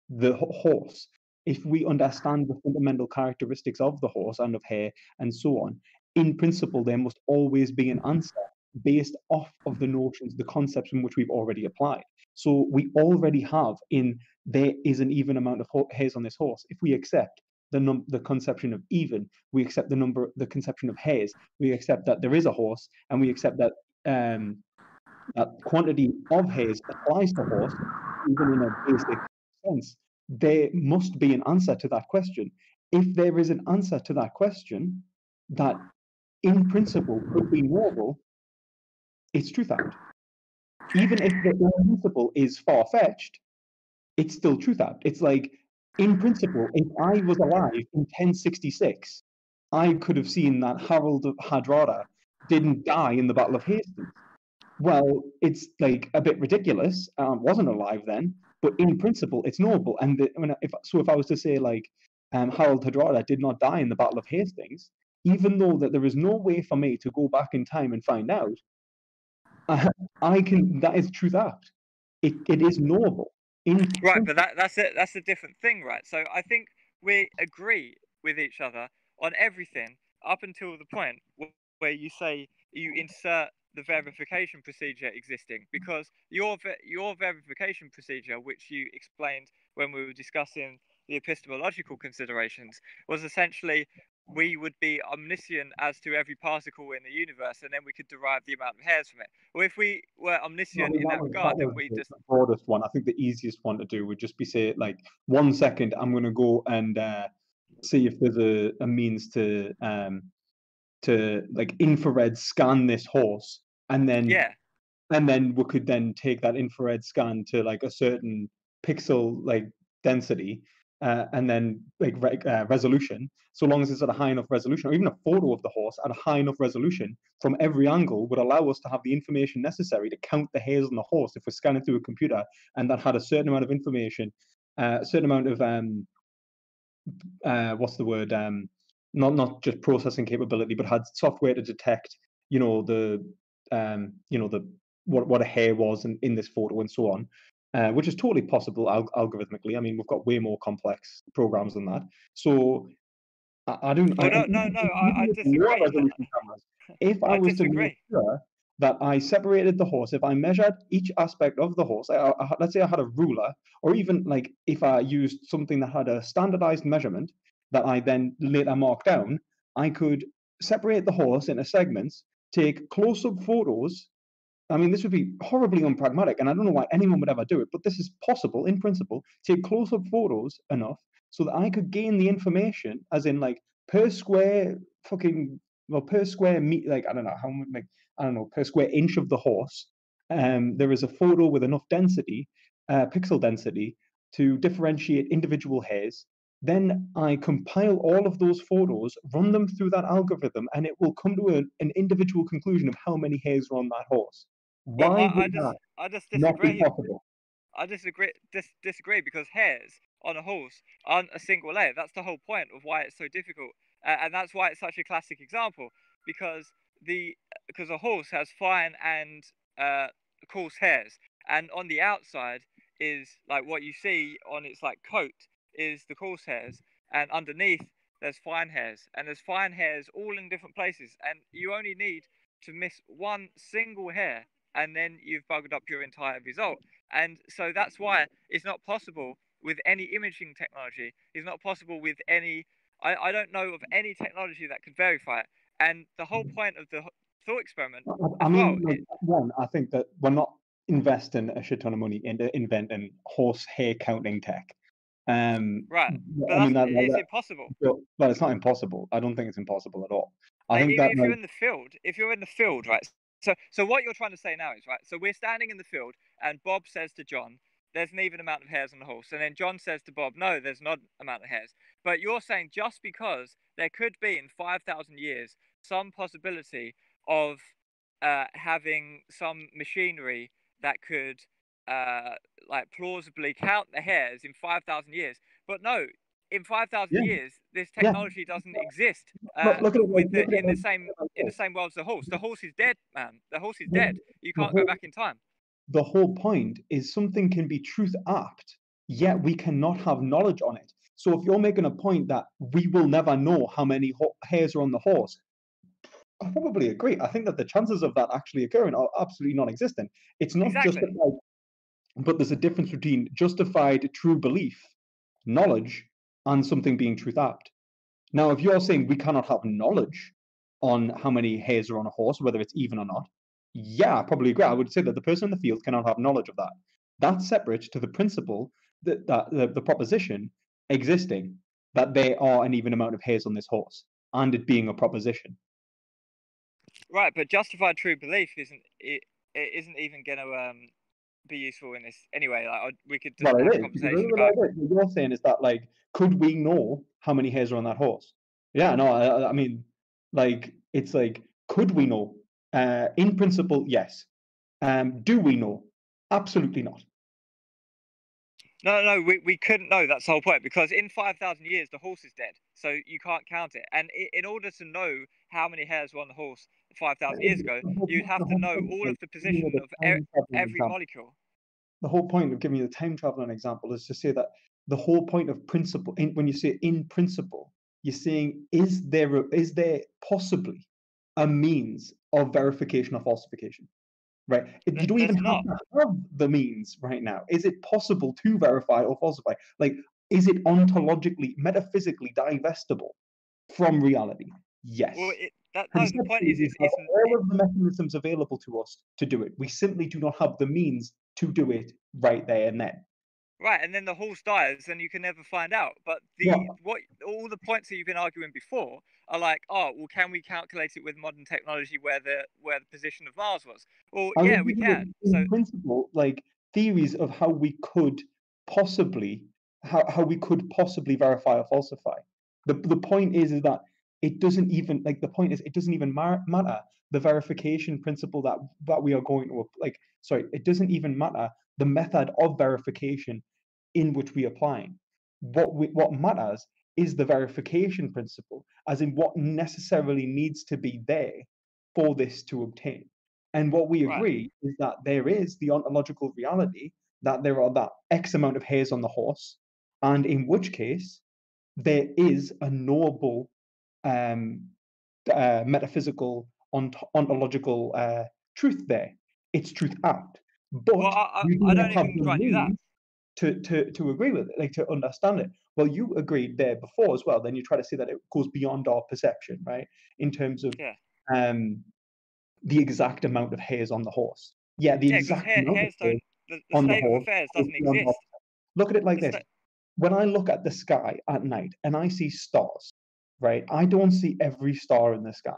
the horse. If we understand the fundamental characteristics of the horse and of hair and so on, in principle, there must always be an answer based off of the notions, the concepts in which we've already applied. So we already have there is an even amount of hairs on this horse. If we accept the conception of even, we accept the conception of hairs, we accept that there is a horse, and we accept that that quantity of hairs applies to horse, even in a basic sense, there must be an answer to that question. If there is an answer to that question that in principle could be knowable, it's truth apt. Even if the principle is far-fetched, it's still truth apt. It's like in principle, if I was alive in 1066, I could have seen that Harold of Hardrada didn't die in the Battle of Hastings. Well, it's like a bit ridiculous. Wasn't alive then, but in principle, it's knowable. And if I was to say like Harold Hardrada did not die in the Battle of Hastings, even though that there is no way for me to go back in time and find out, I can. That is truth act. It is knowable. Right, but that's it. That's a different thing, right? So I think we agree with each other on everything up until the point where you say you insert the verification procedure existing, because your verification procedure, which you explained when we were discussing the epistemological considerations, was essentially we would be omniscient as to every particle in the universe, and then we could derive the amount of hairs from it. Or if we were omniscient in that regard, then we just... the broadest one. I think the easiest one to do would just be say like 1 second, I'm going to go and see if there's a means to like infrared scan this horse, and then we could then take that infrared scan to like a certain pixel like density, and then like resolution. So long as it's at a high enough resolution, or even a photo of the horse at a high enough resolution from every angle would allow us to have the information necessary to count the hairs on the horse if we're scanning through a computer, and that had a certain amount of information, a certain amount of what's the word? Not just processing capability, but had software to detect, the what a hair was in this photo and so on, which is totally possible algorithmically. I mean, we've got way more complex programs than that. So I don't. Well, I disagree. Lower resolution cameras. If I was to make sure that I separated the horse, if I measured each aspect of the horse, let's say I had a ruler, or even like if I used something that had a standardized measurement that I then later marked down, I could separate the horse into segments, take close-up photos. I mean, this would be horribly unpragmatic, and I don't know why anyone would ever do it, but this is possible in principle. Take close-up photos enough so that I could gain the information, as in like per square per square meter, like I don't know how much, like I don't know, per square inch of the horse, there is a photo with enough density, pixel density, to differentiate individual hairs. Then I compile all of those photos, run them through that algorithm, and it will come to an individual conclusion of how many hairs are on that horse. Well, Why would that I just not be disagree. possible? I disagree because hairs on a horse aren't a single layer. That's the whole point of why it's so difficult, and that's why it's such a classic example. Because a horse has fine and coarse hairs, and on the outside is like what you see on its like coat is the coarse hairs, and underneath there's fine hairs, and there's fine hairs all in different places, and you only need to miss one single hair, and then you've bugged up your entire result. And so that's why it's not possible with any imaging technology. It's not possible with any. I don't know of any technology that could verify it. And the whole point of the thought experiment, I think that we're not investing a shit ton of money into inventing horse hair counting tech. Right, but I mean, it's impossible. But it's not impossible. I don't think it's impossible at all. I think if you're in the field, right? So what you're trying to say now is, right, so we're standing in the field, and Bob says to John, there's an even amount of hairs on the horse. And then John says to Bob, no, there's not an amount of hairs. But you're saying just because there could be in 5,000 years some possibility of having some machinery that could like plausibly count the hairs in 5,000 years. But no, in 5,000 years, this technology doesn't exist in the same world as the horse. The horse is dead, man. The horse is dead. You can't go back in time. The whole point is something can be truth apt, yet we cannot have knowledge on it. So if you're making a point that we will never know how many hairs are on the horse, I probably agree. I think that the chances of that actually occurring are absolutely non-existent. It's not justified, but there's a difference between justified true belief, knowledge, and something being truth apt. Now, if you're saying we cannot have knowledge on how many hairs are on a horse, whether it's even or not, yeah, I probably agree. I would say that the person in the field cannot have knowledge of that. That's separate to the principle that the proposition existing that there are an even amount of hairs on this horse, and it being a proposition. Right, but justified true belief isn't even going to be useful in this anyway. Like we could just Well, have it a is. conversation about. What you're saying is that, like, could we know how many hairs are on that horse? Yeah, no, I mean, like, it's like, could we know? In principle, yes. Do we know? Absolutely not. No, we couldn't know. That's the whole point, because in 5,000 years the horse is dead, so you can't count it. And in order to know how many hairs were on the horse 5,000 years ago, you'd have to know all of the position of every molecule. The whole point of giving you the time traveling example is to say that the whole point of principle, when you say in principle, you're saying, is there possibly a means of verification or falsification? Right? You don't even have to have the means right now. Is it possible to verify or falsify? Like, is it ontologically, metaphysically divestible from reality? Yes. Well, the point is, all of the mechanisms available to us to do it. We simply do not have the means to do it right there and then. Right, and then the horse dies, and you can never find out. But all the points that you've been arguing before are like, oh, well, can we calculate it with modern technology where the position of Mars was? Well, yeah, we can. In principle, like, theories of how we could possibly verify or falsify. The point is that it doesn't even, like, the point is it doesn't even matter the verification principle that we are going to, like, sorry, it doesn't even matter the method of verification in which we applying. What matters is the verification principle, as in what necessarily needs to be there for this to obtain. And what we agree is that there is the ontological reality that there are that X amount of hairs on the horse, and in which case there is a knowable metaphysical ontological truth there. It's truth apt. But I don't even grant you that. To agree with it, like, to understand it. Well, you agreed there before as well. Then you try to say that it goes beyond our perception, right? In terms of the exact amount of hairs on the horse. Yeah, the exact amount hairs of hairs the state of affairs doesn't exist. Look at it like this. When I look at the sky at night and I see stars, right? I don't see every star in the sky.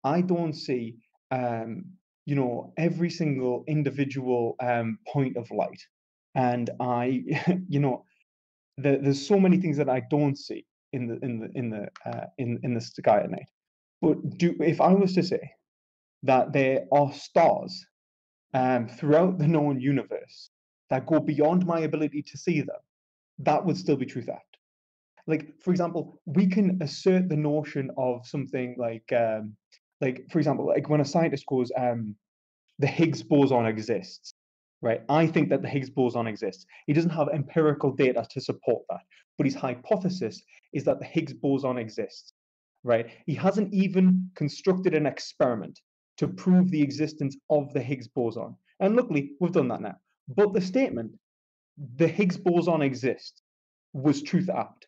I don't see every single individual point of light. And I, there's so many things that I don't see in the sky at night. But if I was to say that there are stars throughout the known universe that go beyond my ability to see them, that would still be truth apt. Like, for example, we can assert the notion of something like, for example, like when a scientist goes, the Higgs boson exists, right? I think that the Higgs boson exists. He doesn't have empirical data to support that, but his hypothesis is that the Higgs boson exists, right? He hasn't even constructed an experiment to prove the existence of the Higgs boson. And luckily, we've done that now. But the statement, the Higgs boson exists, was truth apt.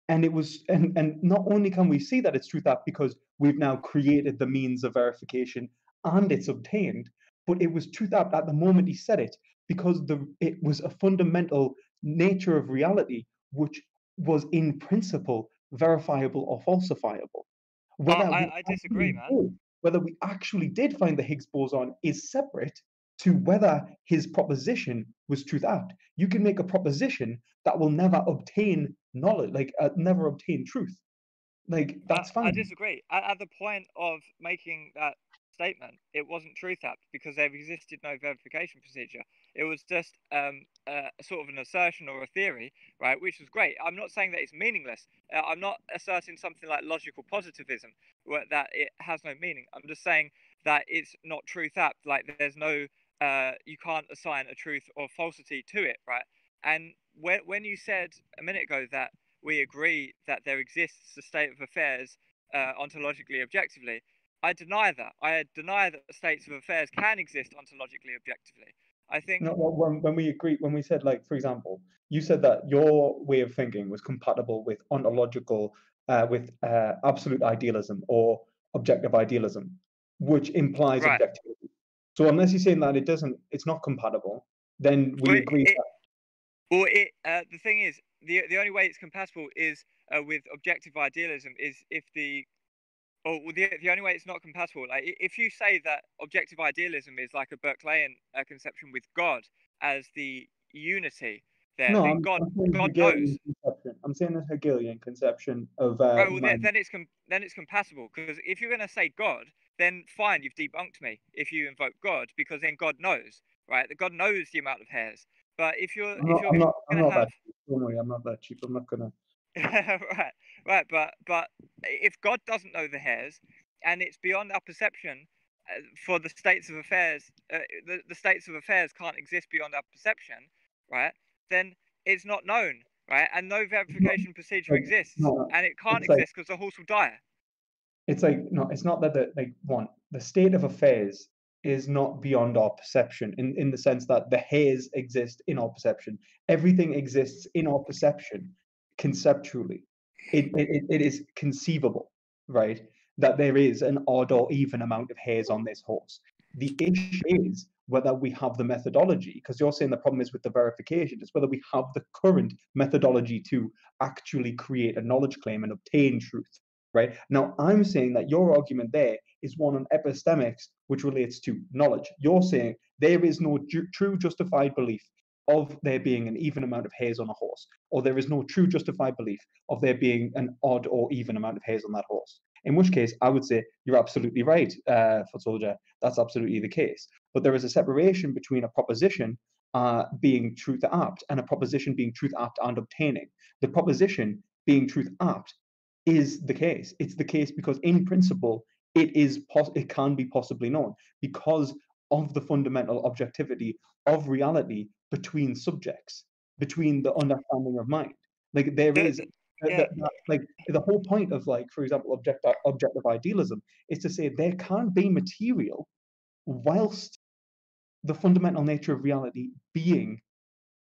And it was, and not only can we see that it's truth apt because we've now created the means of verification and it's obtained, but it was truth apt at the moment he said it, because it was a fundamental nature of reality which was in principle verifiable or falsifiable. I disagree, man. Whether we actually did find the Higgs boson is separate to whether his proposition was truth apt. You can make a proposition that will never obtain knowledge, like never obtain truth. Like, that's fine. I disagree. At the point of making that statement, it wasn't truth apt because there existed no verification procedure. It was just sort of an assertion or a theory, right? Which was great. I'm not saying that it's meaningless. I'm not asserting something like logical positivism, that it has no meaning. I'm just saying that it's not truth apt. Like, there's no, you can't assign a truth or falsity to it, right? And when you said a minute ago that we agree that there exists a state of affairs ontologically objectively, I deny that. I deny that the states of affairs can exist ontologically objectively. I think when we said, like, for example, you said that your way of thinking was compatible with ontological, with absolute idealism or objective idealism, which implies objectivity. So unless you're saying that it's not compatible, then we agree that. Well, the thing is, the only way it's compatible is with objective idealism is if the only way it's not compatible, like if you say that objective idealism is like a Berkeleyan conception with God, as the unity there, No, then God knows. I'm saying the Hegelian conception of Oh, well, mind. then it's compatible, because if you're going to say God, then fine, you've debunked me if you invoke God, because then God knows, right? That God knows the amount of hairs. But if you're going I'm to not have that cheap. Don't worry, I'm not that cheap. I'm not gonna. right, but if God doesn't know the hairs, and it's beyond our perception, for the states of affairs, the states of affairs can't exist beyond our perception, right? Then it's not known, right? And no verification procedure Like, exists, no, and it can't it's like exist because the horse will die. it's like no, it's not that the state of affairs is not beyond our perception in the sense that the hairs exist in our perception. Everything exists in our perception conceptually. It is conceivable, right? That there is an odd or even amount of hairs on this horse. The issue is whether we have the methodology, because you're saying the problem is with the verification, it's whether we have the current methodology to actually create a knowledge claim and obtain truth. Right now, I'm saying that your argument there is one on epistemics, which relates to knowledge. You're saying there is no true justified belief of there being an even amount of hairs on a horse, or there is no true justified belief of there being an odd or even amount of hairs on that horse. In which case, I would say you're absolutely right, Footsoldier. That's absolutely the case. But there is a separation between a proposition being truth apt and a proposition being truth apt and obtaining. The proposition being truth apt is the case. It's the case because in principle it can be possibly known because of the fundamental objectivity of reality between subjects, between the understanding of mind. Like there The, is the, yeah, like the whole point of, like, for example, objective idealism is to say there can be material whilst the fundamental nature of reality being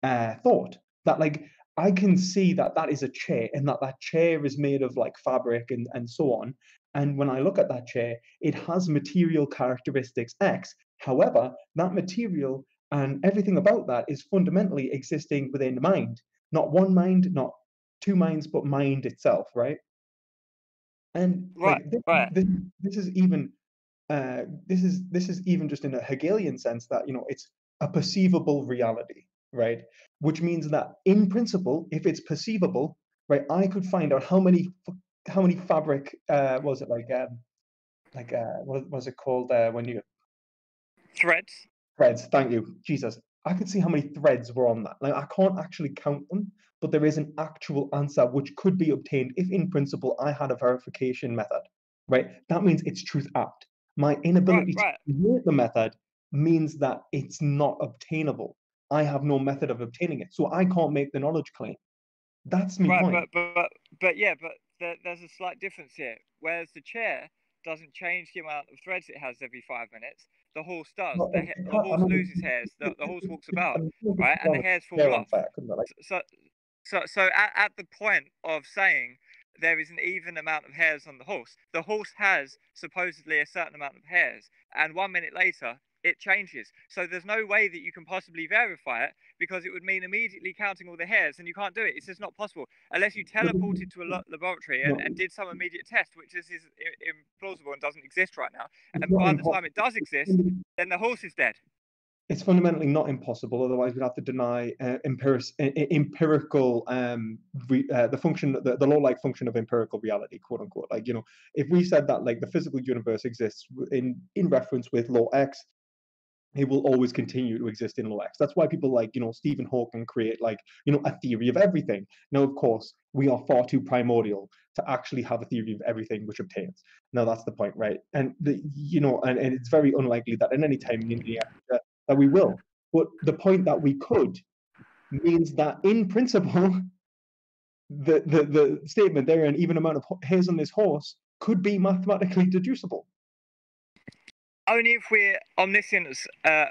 thought. That, like, I can see that that is a chair and that that chair is made of like fabric and so on. And when I look at that chair, it has material characteristics X. However, that material and everything about that is fundamentally existing within mind, not one mind, not two minds, but mind itself, right? And right, like right. this is even this is even just in a Hegelian sense that it's a perceivable reality, right? Which means that in principle, if it's perceivable, right, I could find out how many fabric was it what was it called when you Threads. threads? Thank you, Jesus. I could see how many threads were on that. Like I can't actually count them, but there is an actual answer which could be obtained if, in principle, I had a verification method. Right? That means it's truth apt. My Right, inability to right. create the method means that it's not obtainable. I have no method of obtaining it, so I can't make the knowledge claim. That's my Right, point. but yeah, but there's a slight difference here. Whereas the chair doesn't change the amount of threads it has every 5 minutes, the horse does. Well, The horse I mean, loses hairs. The horse walks about, I mean, right, and the hairs fall they're on off. fire, couldn't they? Like, So so at the point of saying there is an even amount of hairs on the horse has supposedly a certain amount of hairs, and 1 minute later it changes. So there's no way that you can possibly verify it, because it would mean immediately counting all the hairs, and you can't do it. It's just not possible unless you teleported to a laboratory no, and did some immediate test, which is implausible and doesn't exist right now. it's And not by the time impossible. it does exist, then the horse is dead. It's fundamentally not impossible. Otherwise, we'd have to deny empirical the function, the law-like function of empirical reality, quote unquote. Like, if we said that like the physical universe exists in reference with law X, it will always continue to exist in law X. That's why people like Stephen Hawking create like a theory of everything. Now, of course, we are far too primordial to actually have a theory of everything which obtains. Now, that's the point, right? And and it's very unlikely that at any time in the near future that we will. But the point that we could means that in principle, the statement there, an even amount of hairs on this horse, could be mathematically deducible. Only if we're omniscient and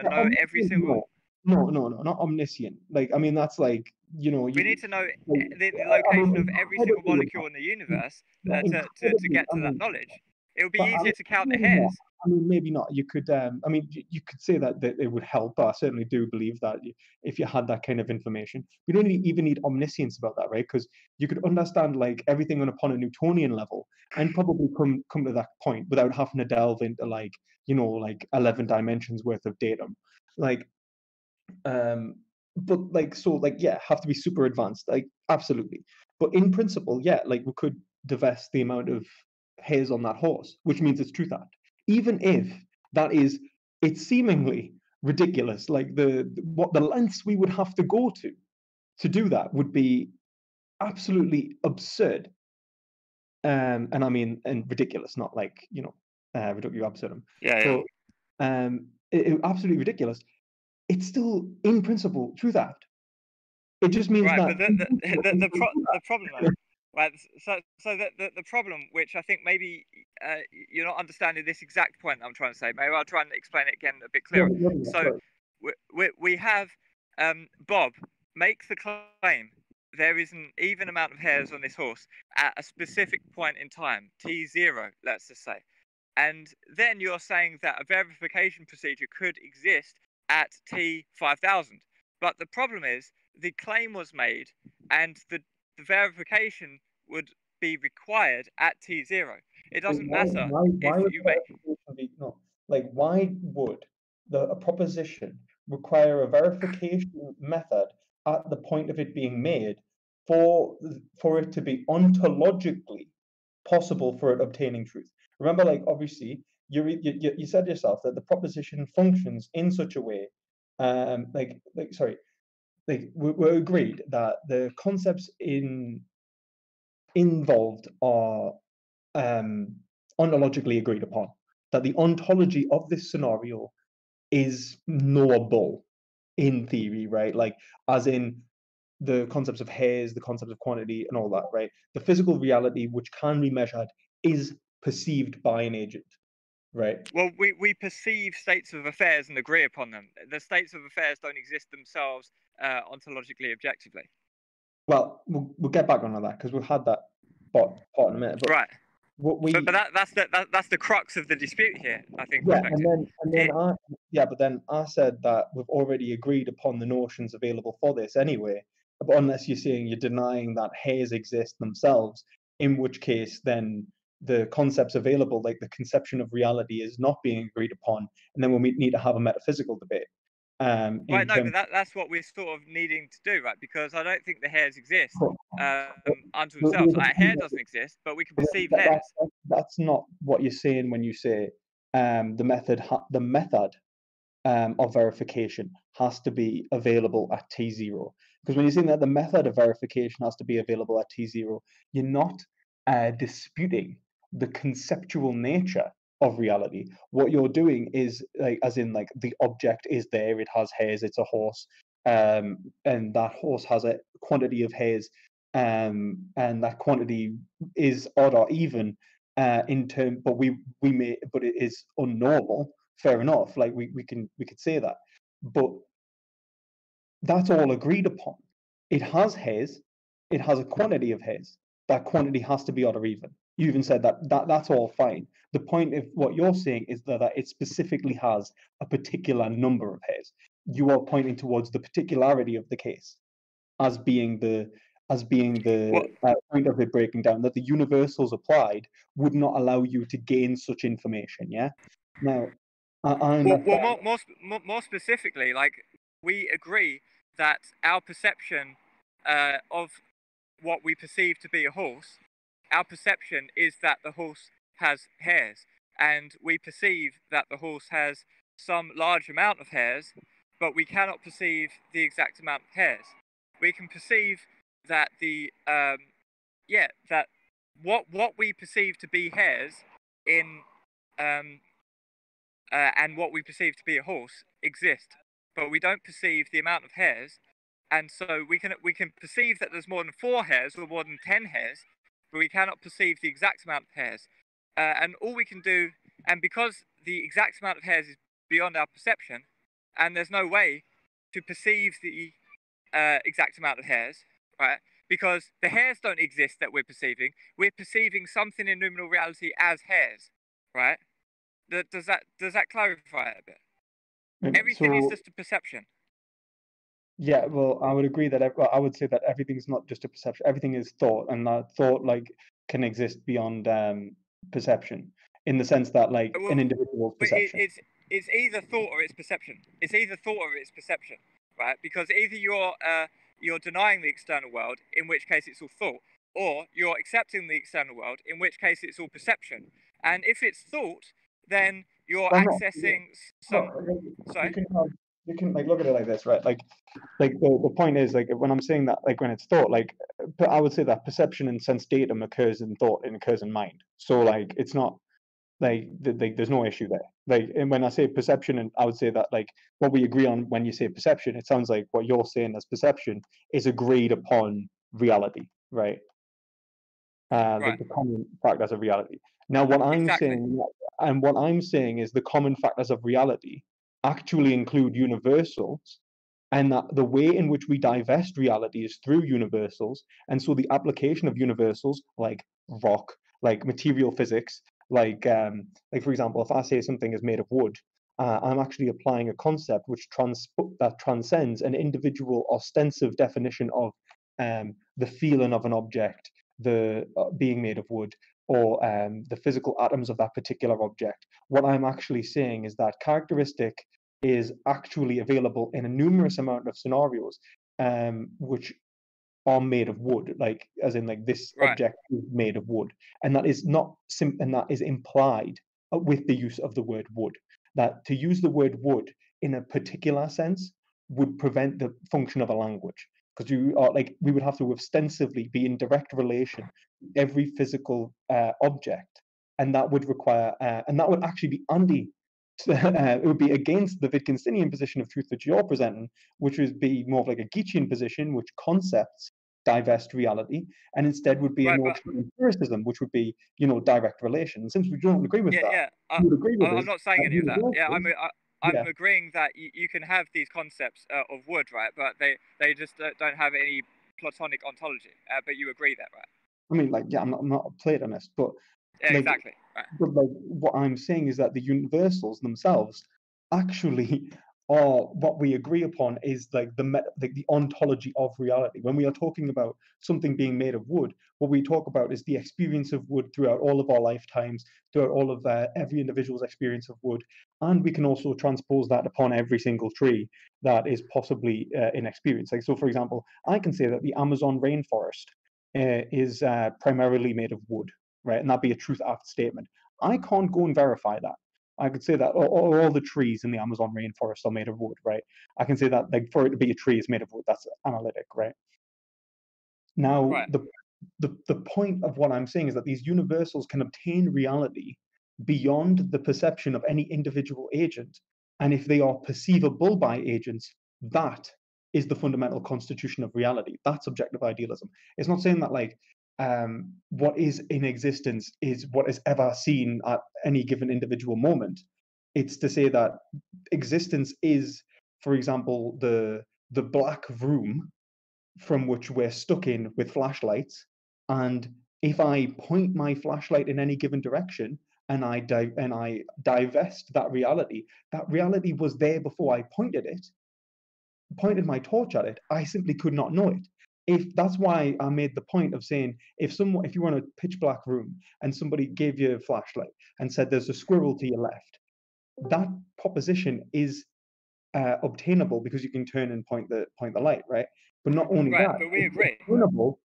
know every single. No, not omniscient. Like, I mean, that's like, We need to know like, the I mean, location of every single incredibly molecule in the universe to incredibly, get to that knowledge. It would be but I easier mean, to count the maybe not. hairs. I mean, maybe not. You could, I mean, you could say that it would help, but I certainly do believe that if you had that kind of information, you don't even need omniscience about that, right? Because you could understand like everything upon a Newtonian level and probably come to that point without having to delve into like 11 dimensions worth of datum. Like, But like so like yeah, have to be super advanced, like absolutely. But in principle, yeah, like we could divest the amount of hairs on that horse, which means it's truth art. Even if that is it's seemingly ridiculous, like what the lengths we would have to go to do that would be absolutely absurd. And I mean and ridiculous, not like, reductio absurdum. Yeah, yeah. But absolutely ridiculous. It's still in principle truth art. It just means Right, that but the problem though, right? So the problem, which I think maybe you're not understanding this exact point I'm trying to say. Maybe I'll try and explain it again a bit clearer. So sorry. we have Bob makes the claim there is an even amount of hairs on this horse at a specific point in time, T0, let's just say. And then you're saying that a verification procedure could exist at T5000. But the problem is the claim was made and the verification would be required at T0. It doesn't matter Why if would you the make. verification be no? Like why would a proposition require a verification method at the point of it being made for it to be ontologically possible for it obtaining truth? Remember, like obviously you said yourself that the proposition functions in such a way, sorry, like we're agreed that the concepts involved are ontologically agreed upon, that the ontology of this scenario is knowable in theory, right? Like, as in the concepts of hairs, the concepts of quantity, and all that, right? The physical reality which can be measured is perceived by an agent, right? Well, we perceive states of affairs and agree upon them. The states of affairs don't exist themselves ontologically, objectively. Well, we'll get back on that because we've had that part in a minute. But Right. what But we that's the crux of the dispute here, I think. yeah, Perspective. but then I said that we've already agreed upon the notions available for this anyway. But unless you're saying you're denying that hairs exist themselves, in which case then the concepts available, like the conception of reality, is not being agreed upon, and then we'll need to have a metaphysical debate. Right, In no, terms but that's what we're sort of needing to do, right? Because I don't think the hairs exist unto we- themselves. we- Like, a hair doesn't exist, but we can perceive hairs. that's not what you're saying when you say the method of verification has to be available at T0. Because when you're saying that the method of verification has to be available at T0, you're not disputing the conceptual nature of reality. What you're doing is, like, as in, like, the object is there, it has hairs, it's a horse, and that horse has a quantity of hairs, and that quantity is odd or even in term, but but it is unknowable. Fair enough. Like we could say that, but that's all agreed upon. It has hairs. It has a quantity of hairs. That quantity has to be odd or even. You even said that's all fine. The point of what you're saying is that it specifically has a particular number of hairs. You are pointing towards the particularity of the case as being the Well, point of it breaking down, that the universals applied would not allow you to gain such information. Yeah. Now, I well, understand. more specifically, like, we agree that our perception of what we perceive to be a horse, our perception is that the horse has hairs, and we perceive that the horse has some large amount of hairs, but we cannot perceive the exact amount of hairs. We can perceive that that what we perceive to be hairs in um, and what we perceive to be a horse exist, but we don't perceive the amount of hairs, and so we can perceive that there's more than 4 hairs or more than 10 hairs, but we cannot perceive the exact amount of hairs. And all we can do, and because the exact amount of hairs is beyond our perception, and there's no way to perceive the exact amount of hairs, right? Because the hairs don't exist that we're perceiving. We're perceiving something in noumenal reality as hairs, right? Does that clarify it a bit? Everything is So just a perception. yeah, well, I would agree that I would say that everything's not just a perception. Everything is thought, and that thought like can exist beyond perception, in the sense that like an Well, individual's but perception. it's either thought or it's perception. It's either thought or it's perception. right? Because either you're denying the external world, in which case it's all thought, or you're accepting the external world, in which case it's all perception. And if it's thought, then you're Well, no, accessing no, some. you Sorry. can like look at it like this, right? Like the point is, like, when I'm saying that, like, when it's thought, like, but I would say that perception and sense datum occurs in thought and occurs in mind. So like it's not like there's no issue there. Like, and when I say perception, and I would say that, like, what we agree on when you say perception, it sounds like what you're saying as perception is agreed upon reality, right? Right. The common factors of reality. Now, what I'm Exactly. saying, and what I'm saying is the common factors of reality actually include universals, and that the way in which we divest reality is through universals. And so the application of universals like rock, like material physics, like for example, if I say something is made of wood, I'm actually applying a concept which that transcends an individual ostensive definition of the feeling of an object, the being made of wood, or the physical atoms of that particular object. What I'm actually saying is that characteristic is actually available in a numerous amount of scenarios, which are made of wood, like as in like this Right. object is made of wood, and that is not and that is implied with the use of the word wood. That to use the word wood in a particular sense would prevent the function of a language, because you are like we would have to ostensibly be in direct relation to every physical object, and that would require and that would actually be it would be against the Wittgensteinian position of truth that you're presenting, which would be more of like a Geachian position, which concepts divest reality, and instead would be a Right. But notion of empiricism, which would be, direct relation. And since we don't agree with that, yeah. you would agree with I'm us not saying that any of that. Yeah. universals, I'm yeah, agreeing that you can have these concepts of wood, right? But they just don't have any Platonic ontology. But you agree that, right? I mean, like, yeah, I'm not a Platonist, but Yeah. like, Exactly. Right. what I'm saying is that the universals themselves actually are what we agree upon is like the ontology of reality. When we are talking about something being made of wood, what we talk about is the experience of wood throughout all of our lifetimes, throughout all of every individual's experience of wood, and we can also transpose that upon every single tree that is possibly in experience. Like, so, for example, I can say that the Amazon rainforest is primarily made of wood, right? And that'd be a truth apt statement. I can't go and verify that. I could say that all the trees in the Amazon rainforest are made of wood, right? I can say that, like, for it to be a tree is made of wood. That's analytic, right? Now, Right. the point of what I'm saying is that these universals can obtain reality beyond the perception of any individual agent, and if they are perceivable by agents, that is the fundamental constitution of reality. That's objective idealism. It's not saying that, like, what is in existence is what is ever seen at any given individual moment. It's to say that existence is, for example, the black room from which we're stuck in with flashlights. And if I point my flashlight in any given direction and I divest that reality was there before I pointed my torch at it. I simply could not know it. If that's why I made the point of saying if you were in a pitch black room and somebody gave you a flashlight and said there's a squirrel to your left, that proposition is obtainable because you can turn and point the light, right? But not only Right. that, But we agree.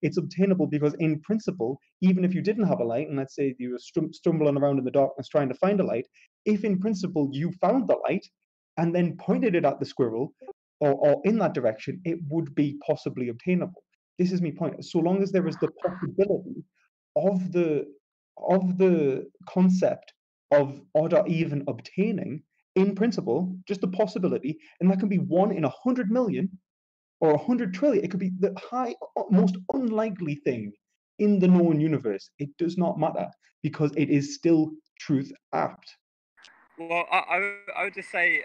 it's obtainable because in principle, even if you didn't have a light, and let's say you were stumbling around in the darkness trying to find a light, if in principle you found the light and then pointed it at the squirrel or in that direction, it would be possibly obtainable. This is my point. So long as there is the possibility of the concept of odd or even obtaining, in principle, just the possibility, and that can be 1 in 100 million or 100 trillion. It could be the most unlikely thing in the known universe. It does not matter because it is still truth apt. Well, I would just say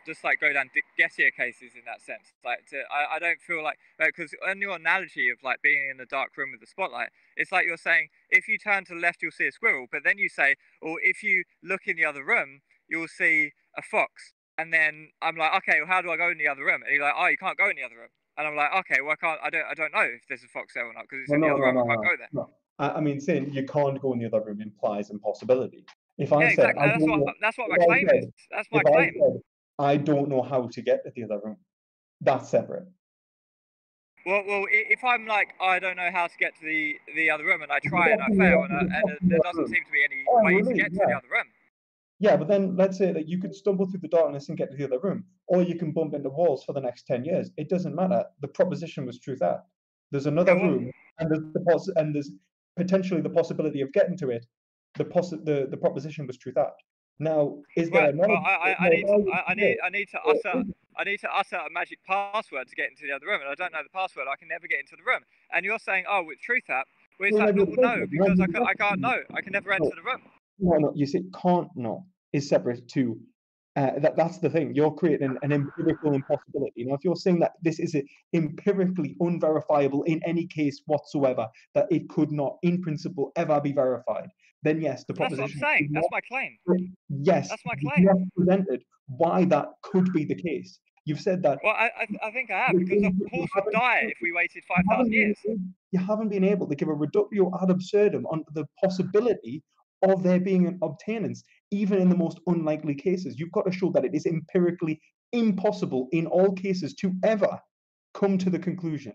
just like go down guessier cases in that sense. I don't feel like because on your analogy of like being in a dark room with the spotlight, it's like you're saying if you turn to the left you'll see a squirrel, but then you say, or if you look in the other room you'll see a fox, and then I'm like, okay, well how do I go in the other room? And you're like, oh, you can't go in the other room, and I'm like, okay, well I don't know if there's a fox there or not because it's Well, in the no, other no, room. I no, can't no, go there. no. I mean, saying you can't go in the other room implies impossibility. If I Yeah, said exactly. I don't know, That's what if my I claim is. said That's my if I claim. said I don't know how to get to the other room, That's separate. Well, if I'm like, I don't know how to get to the other room, and I try and I fail, and there doesn't seem to be any Oh, way to really? get to the other room. Yeah, but then let's say that you could stumble through the darkness and get to the other room, or you can bump into walls for the next 10 years. It doesn't matter. The proposition was true that there's another Yeah, well, room, and there's potentially the possibility of getting to it. The proposition was true that. Now, is there right, another? but I need to utter a magic password to get into the other room, and I don't know the password. I can never get into the room. And you're saying, oh, with truth app, well, it's like, no, because I can't know. I can never enter the room. No, you see, can't know is separate to that's the thing. You're creating an empirical impossibility. Now, if you're saying that this is empirically unverifiable in any case whatsoever, that it could not, in principle, ever be verified, then yes, the That's what I'm proposition. saying. That's my claim. Yes, That's my you've claim. not presented why that could be the case. You've said that. Well, I think I have, because the horse would die if we waited You haven't 5,000 years. You haven't been able to give a reductio ad absurdum on the possibility of there being an obtainance, even in the most unlikely cases. You've got to show that it is empirically impossible in all cases to ever come to the conclusion.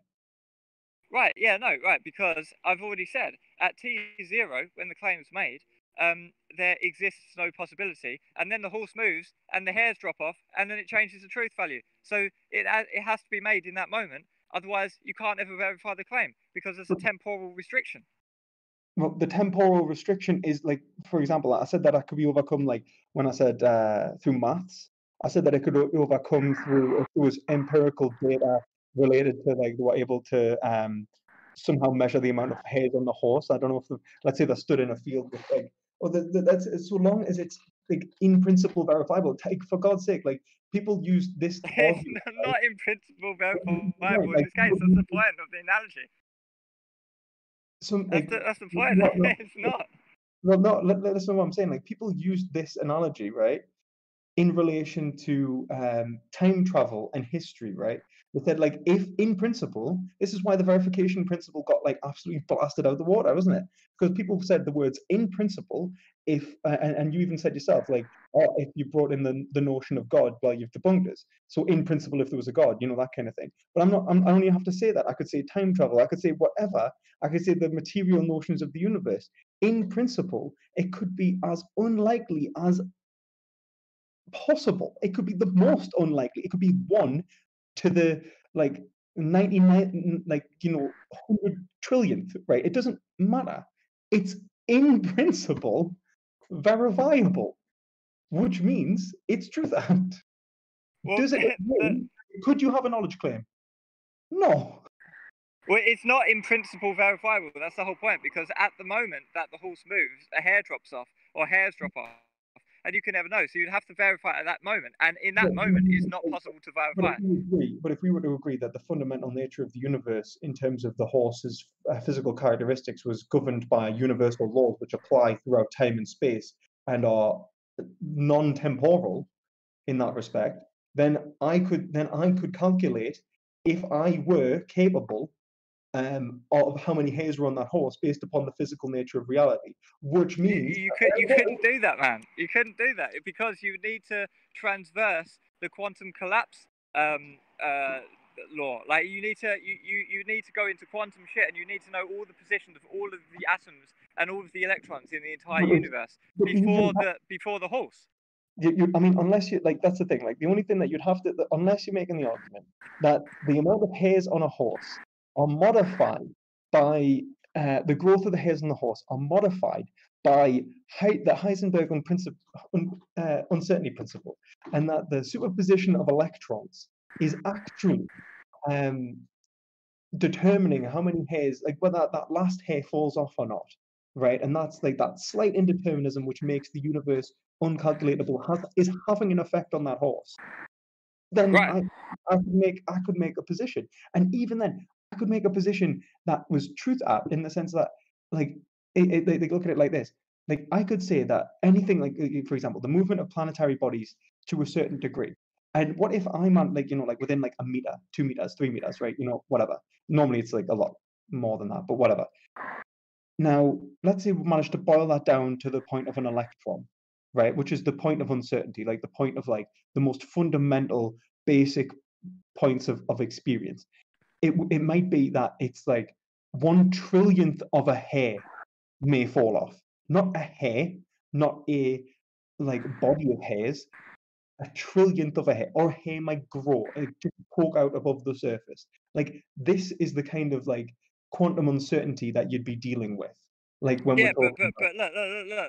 Right, yeah, no, right, because I've already said at T0, when the claim is made, there exists no possibility, and then the horse moves, and the hairs drop off, and then it changes the truth value. So it has to be made in that moment, otherwise you can't ever verify the claim, because there's a temporal restriction. Well, the temporal restriction is like, for example, I said that I could be overcome, like when I said through maths. I said that it could be overcome through if there was empirical data related to like they were able to somehow measure the amount of hairs on the horse. I don't know if let's say they stood in a field with like, or that's so long as it's like in principle verifiable. Take for God's sake, like people use this to It's argue. not in principle verifiable in Like, this case. That's the point of the analogy. some like That's the point. It's not. well, no, listen to what I'm saying. Like people use this analogy, right, in relation to time travel and history, right? They said like if in principle, this is why the verification principle got like absolutely blasted out of the water, wasn't it? Because people said the words in principle, if and you even said yourself like, oh, if you brought in the notion of God, well, you've debunked us. So in principle, if there was a God, you know, that kind of thing. But I only have to say that. I could say time travel. I could say whatever. I could say the material notions of the universe. In principle, it could be as unlikely as possible. It could be the most unlikely. It could be 1 to the like 99, like 100 trillionth, right? It doesn't matter. It's in principle verifiable, which means it's truth. And Well, does it mean, could you have a knowledge claim? No. well, it's not in principle verifiable. That's the whole point, because at the moment that the horse moves, a hair drops off or hairs drop off, and you can never know. So you'd have to verify it at that moment, and in that moment, it's not possible to verify. But if we were to agree that the fundamental nature of the universe, in terms of the horse's physical characteristics, was governed by universal laws which apply throughout time and space and are non-temporal in that respect, then I could calculate if I were capable of how many hairs were on that horse based upon the physical nature of reality, which means you couldn't do that, man. You couldn't do that because you need to transverse the quantum collapse law. Like you need to go into quantum shit, and you need to know all the positions of all of the atoms and all of the electrons in the entire universe before the horse. I mean, unless you like, that's the thing. Like, the only thing that you'd have to, unless you're making the argument that the amount of hairs on a horse are modified by the growth of the hairs on the horse are modified by the Heisenberg uncertainty principle, and that the superposition of electrons is actually determining how many hairs, like whether that last hair falls off or not, right? And that's like that slight indeterminism which makes the universe uncalculatable is having an effect on that horse. Then right. I could make a position, and even then I could make a position that was truth apt in the sense that like they look at it like this. Like I could say that anything like for example the movement of planetary bodies to a certain degree. And what if I'm on like like within like a meter, 2 meters, 3 meters, right? Whatever. Normally it's like a lot more than that, but whatever. Now, let's say we managed to boil that down to the point of an electron, right? Which is the point of uncertainty, like the point of like the most fundamental, basic points of experience. It might be that it's like 1/trillionth of a hair may fall off. Not a hair, not a like body of hairs, a trillionth of a hair, or hair might grow, just poke out above the surface. Like this is the kind of like quantum uncertainty that you'd be dealing with. Like when we're Yeah, but talking about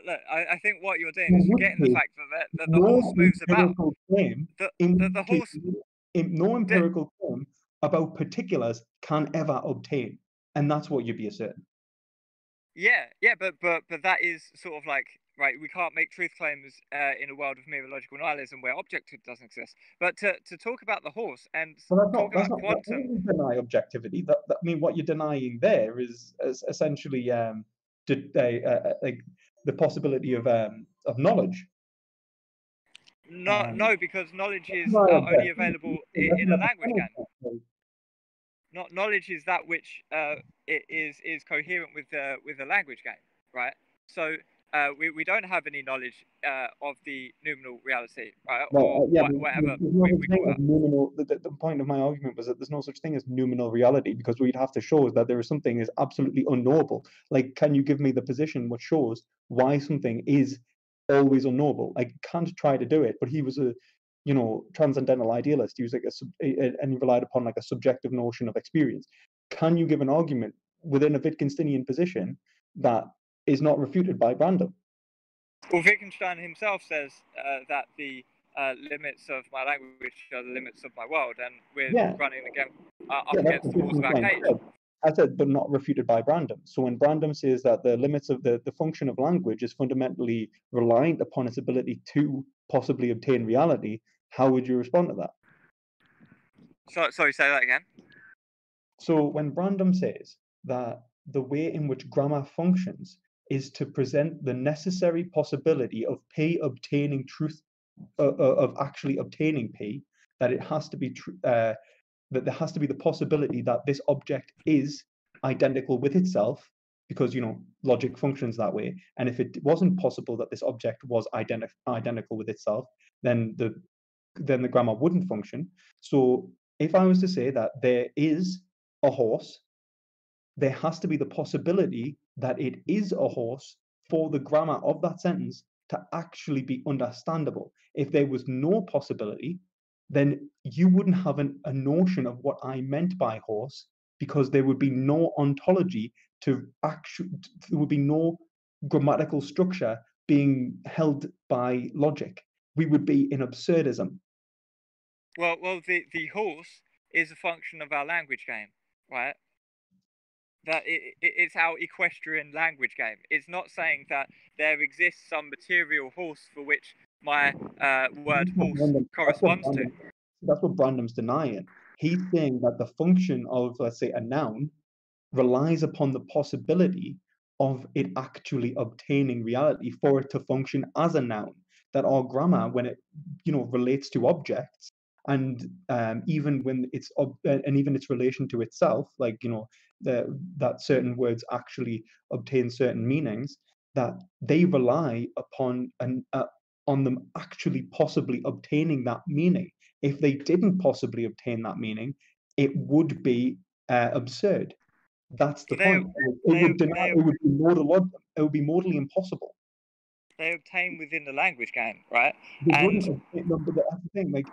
look. I think what you're doing in is which forgetting the case, fact that the horse no moves about. empirical claim, The in the which case, horse. no The, empirical claim about particulars can ever obtain, and that's what you'd be asserting. yeah, but that is sort of like right. We can't make truth claims in a world of mereological nihilism where objectivity doesn't exist. But to talk about the horse and But talk that's about not that quantum. doesn't deny objectivity. That I mean, what you're denying there is essentially like the possibility of knowledge. No, because knowledge is Deny only objectivity, available that's in a never language said game. that. Not knowledge is that which is coherent with the language game, right? So we don't have any knowledge of the noumenal reality, right, or Well, yeah, but whatever there's no we such thing call as that. noumenal. The point of my argument was that there's no such thing as noumenal reality because what you'd have to show is that there is something is absolutely unknowable. Like, can you give me the position which shows why something is always unknowable? I can't try to do it, but he was a, transcendental idealist. He was like and he relied upon like a subjective notion of experience. Can you give an argument within a Wittgensteinian position that is not refuted by Brandom? Well, Wittgenstein himself says that the limits of my language are the limits of my world, and we're Yeah. running again up Yeah, that's against the walls of our cage. I said, but not refuted by Brandom. So when Brandom says that the limits of the function of language is fundamentally reliant upon its ability to possibly obtain reality, how would you respond to that? Sorry, say that again. So when Brandom says that the way in which grammar functions is to present the necessary possibility of P obtaining truth, of actually obtaining P, that it has to be that there has to be the possibility that this object is identical with itself because logic functions that way, and if it wasn't possible that this object was identical with itself, then the grammar wouldn't function. So if I was to say that there is a horse, there has to be the possibility that it is a horse for the grammar of that sentence to actually be understandable. If there was no possibility, then you wouldn't have a notion of what I meant by horse because there would be no ontology there would be no grammatical structure being held by logic. We would be in absurdism. Well, the horse is a function of our language game, right? That it's our equestrian language game. It's not saying that there exists some material horse for which my word horse corresponds to. That's what Brandom's denying. He's saying that the function of, let's say, a noun relies upon the possibility of it actually obtaining reality for it to function as a noun. That our grammar, when it relates to objects, and even when and even its relation to itself, like that certain words actually obtain certain meanings, that they rely upon on them actually possibly obtaining that meaning. If they didn't possibly obtain that meaning, it would be absurd. That's the point. It would be morally impossible. They obtain within the language game, right? They wouldn't obtain, no, but that's the thing. Like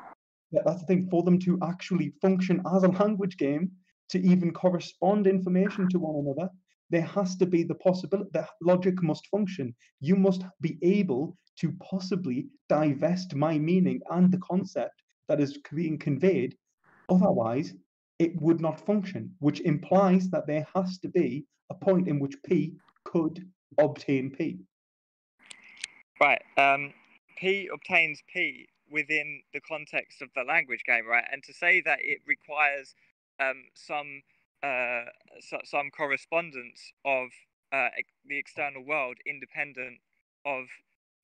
that's the thing. For them to actually function as a language game, to even correspond information to one another, there has to be the possibility that logic must function. You must be able to possibly divest my meaning and the concept that is being conveyed. Otherwise, it would not function, which implies that there has to be a point in which P could obtain P. Right. P obtains P within the context of the language game, right? And to say that it requires some correspondence of the external world independent of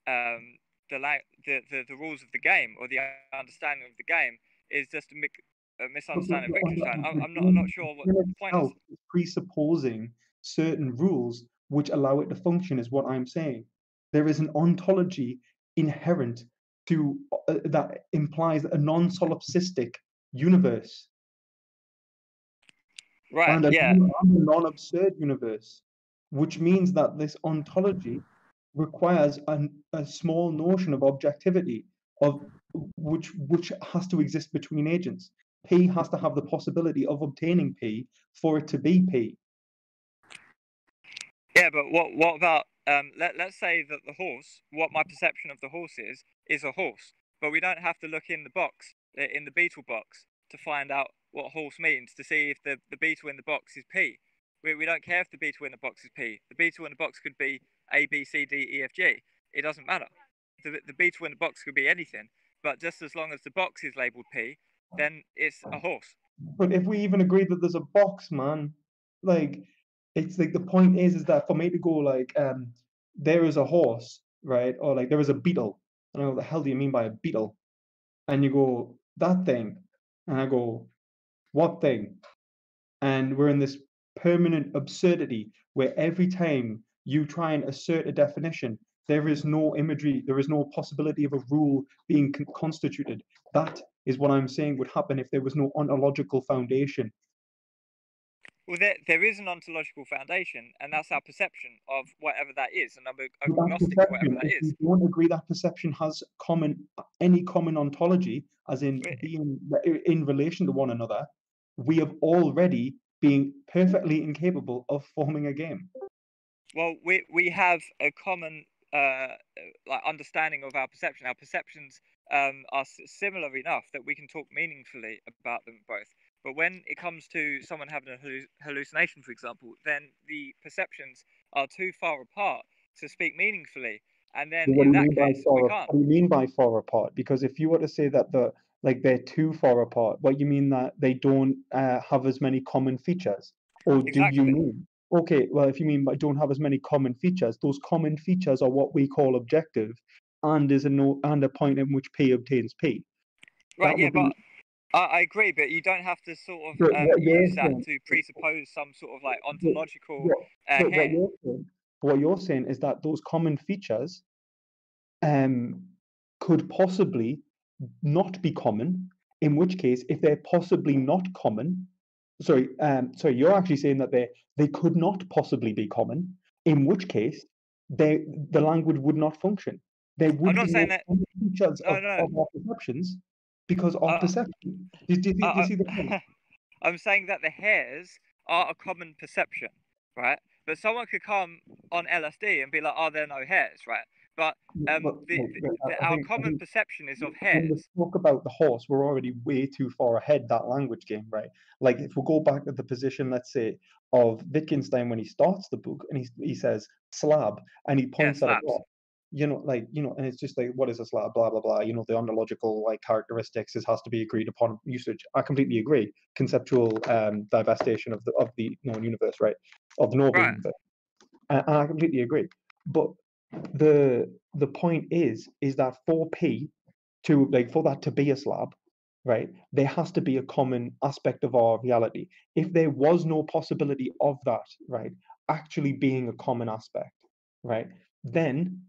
the rules of the game or the understanding of the game is just a misunderstanding of Wittgenstein. I'm not sure what the point is. Presupposing certain rules which allow it to function is what I'm saying. There is an ontology inherent to that implies a non-solipsistic universe. Right. And a, Yeah. and a non-absurd universe, which means that this ontology requires a small notion of objectivity, of which has to exist between agents. P has to have the possibility of obtaining P for it to be P. Yeah, but what about let's say that the horse, what my perception of the horse is a horse, but we don't have to look in the box, in the beetle box, to find out what horse means, to see if the beetle in the box is P. We don't care if the beetle in the box is P. The beetle in the box could be A, B, C, D, E, F, G. It doesn't matter. The beetle in the box could be anything, but just as long as the box is labeled P, then it's a horse. But if we even agree that there's a box, man, like it's like the point is that for me to go like there is a horse, right? Or like there is a beetle. I don't know what the hell do you mean by a beetle? And you go, that thing. And I go, what thing? And we're in this permanent absurdity where every time you try and assert a definition, there is no imagery, there is no possibility of a rule being constituted. That is what I'm saying would happen if there was no ontological foundation. Well, there is an ontological foundation, and that's our perception of whatever that is, and I'm But that agnostic to whatever perception, that if is. you don't agree that perception has any common ontology, as in Wait. being in relation to one another, we have already been perfectly incapable of forming a game. Well, we have a common like understanding of our perception. Our perceptions are similar enough that we can talk meaningfully about them both. But when it comes to someone having a hallucination, for example, then the perceptions are too far apart to speak meaningfully. And then What do in you that mean by case, we far? can't. What do you mean by far apart? Because if you were to say that they're too far apart, what you mean that they don't have as many common features, or do you Exactly. mean? Okay, well, if you mean by don't have as many common features, those common features are what we call objective, and is a no and a point in which P obtains P. Right, That yeah, would be. but I agree, but you don't have to sort of But what you're use that saying, to presuppose some sort of like but ontological what, but hair. what you're saying is that those common features um, could possibly not be common, in which case, if they're possibly not common, sorry, you're actually saying that they could not possibly be common, in which case the language would not function. There I'm would not be saying no that. common features No, no. of our perceptions because our Uh, perception. Do you see the point? I'm saying that the hairs are a common perception, right? But someone could come on LSD and be like, "Oh, there are no hairs," right? But But I our think common perception is of when we hairs. talk about the horse, we're already way too far ahead that language game, right? Like if we go back to the position, let's say, of Wittgenstein when he starts the book and he says slab and he Yeah, points at a slabs. rock, and it's just like what is a slab, blah blah blah. The ontological like characteristics has to be agreed upon usage. I completely agree. Conceptual divestation of the known universe, right? Of the knowable Right. universe. And I completely agree. But the point is that for P for that to be a slab, right, there has to be a common aspect of our reality. If there was no possibility of that, right, actually being a common aspect, right, then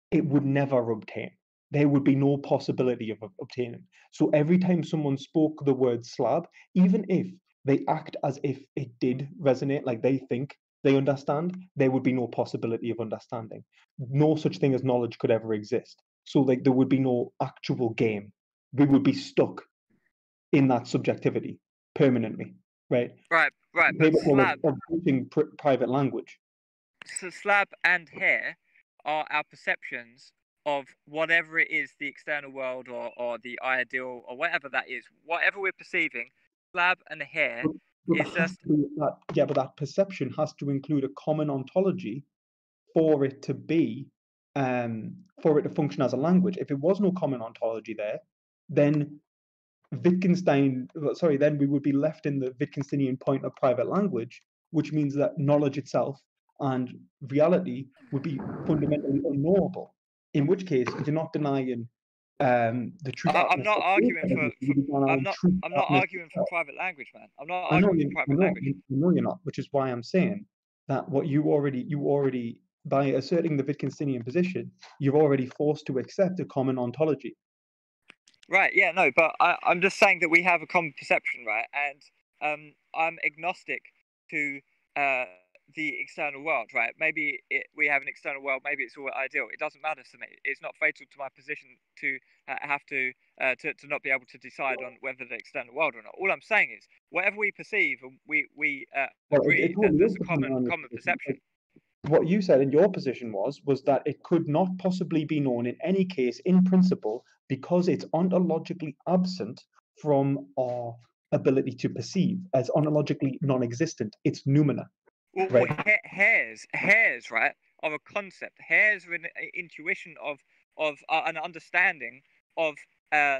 it would never obtain. There would be no possibility of obtaining. So every time someone spoke the word slab, even if they act as if it did resonate, like they think they understand, there would be no possibility of understanding. No such thing as knowledge could ever exist. So like there would be no actual game. We would be stuck in that subjectivity permanently, right? Right. But Capable of teaching private language. so slab and hair are our perceptions of whatever it is, the external world or the ideal or whatever that is, whatever we're perceiving. Slab and hair But is just. but that perception has to include a common ontology for it to be for it to function as a language. If it was no common ontology there, then then we would be left in the Wittgensteinian point of private language, which means that knowledge itself and reality would be fundamentally unknowable. In which case, you're not denying the truth I'm not of space arguing energy, you'd be I'm denying not truth I'm not arguing for itself. private language, man. I'm not I know arguing for you, private language. I know you're not, which is why I'm saying that what you already by asserting the Wittgensteinian position, you're already forced to accept a common ontology. Right, yeah, no, but I'm just saying that we have a common perception, right? And I'm agnostic to the external world, right? Maybe we have an external world, maybe it's all ideal. It doesn't matter to me. It's not fatal to my position to have to not be able to decide on whether the external world or not. All I'm saying is, whatever we perceive, we Well, it agree that totally there's is a dependent on your common position. perception. What you said in your position was that it could not possibly be known in any case in principle because it's ontologically absent from our ability to perceive, as ontologically non-existent. It's noumena, Well, right? hairs, right, are a concept. Hairs are an intuition of an understanding of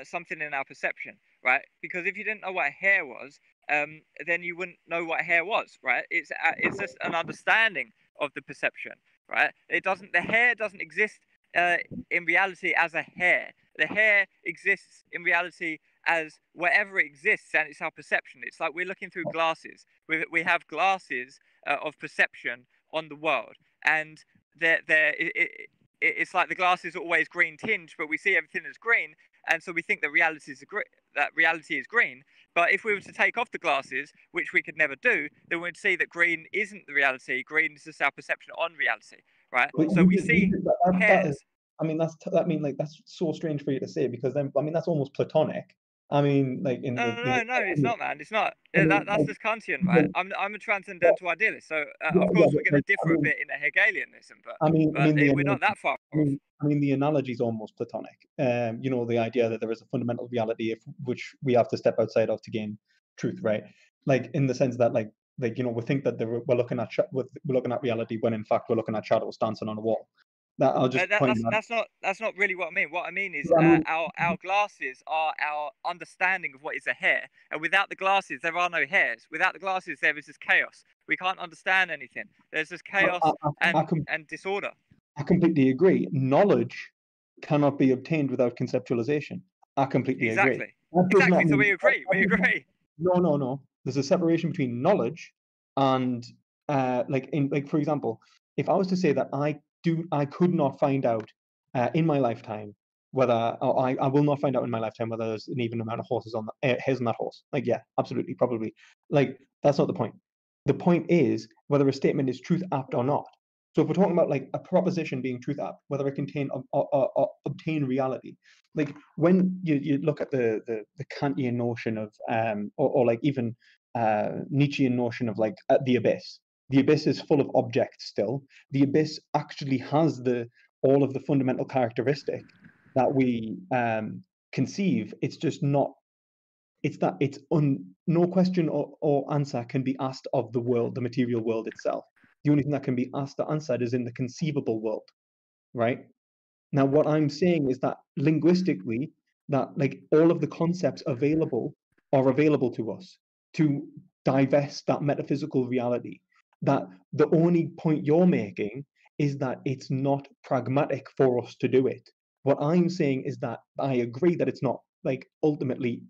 something in our perception, right? Because if you didn't know what a hair was, then you wouldn't know what a hair was, right? It's just an understanding of the perception, right? The hair doesn't exist in reality as a hair. The hair exists in reality as whatever exists, and it's our perception. It's like we're looking through glasses. We have glasses of perception on the world, and it's like the glass is always green tinged, but we see everything as green, and so we think that reality is green. But if we were to take off the glasses, which we could never do, then we'd see that green isn't the reality. Green is just our perception on reality, right? But So we see that is, hairs. I mean, that's so strange for you to say because then, I mean, that's almost platonic. I mean, like in No, it's not, man. It's not. I mean, That's just Kantian, right? like, I'm a transcendental idealist, so yeah, of yeah, course we're going to like, differ a bit in the Hegelianism, I mean, we're not that far off. I mean, the analogy is almost platonic. You know, the idea that there is a fundamental reality which we have to step outside of to gain truth, right? Like in the sense that, you know, we think that we're looking at we're looking at reality when in fact we're looking at shadows dancing on a wall. That I'll just point that. That's not really what I mean. What I mean is I mean, our glasses are our understanding of what is a hair, and without the glasses there are no hairs. Without the glasses there is just chaos. We can't understand anything. There's just chaos and disorder. I completely agree. Knowledge cannot be obtained without conceptualization. I completely agree. Exactly. That does not So mean, we agree. We agree. No. There's a separation between knowledge and like for example, if I was to say that I could not find out in my lifetime whether or I will not find out in my lifetime whether there's an even amount of horses on hairs on that horse. Like, yeah, absolutely, probably. Like, that's not the point. The point is whether a statement is truth apt or not. So if we're talking about like a proposition being truth apt, whether it contain obtain reality, like when you look at the Kantian notion of or like even Nietzschean notion of like the abyss. The abyss is full of objects still. The abyss actually has all of the fundamental characteristic that we conceive. It's just not. It's that no question or answer can be asked of the world, the material world itself. The only thing that can be asked or answered is in the conceivable world, right? Now, what I'm saying is that linguistically, that like all of the concepts available are available to us to divest that metaphysical reality. That the only point you're making is that it's not pragmatic for us to do it. What I'm saying is that I agree that it's not like ultimately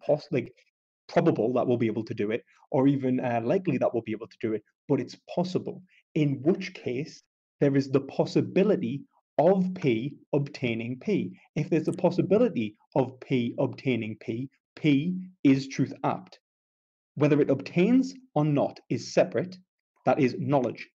probable that we'll be able to do it, or even likely that we'll be able to do it, but it's possible. In which case, there is the possibility of P obtaining P. If there's a possibility of P obtaining P, P is truth apt. Whether it obtains or not is separate. That is knowledge,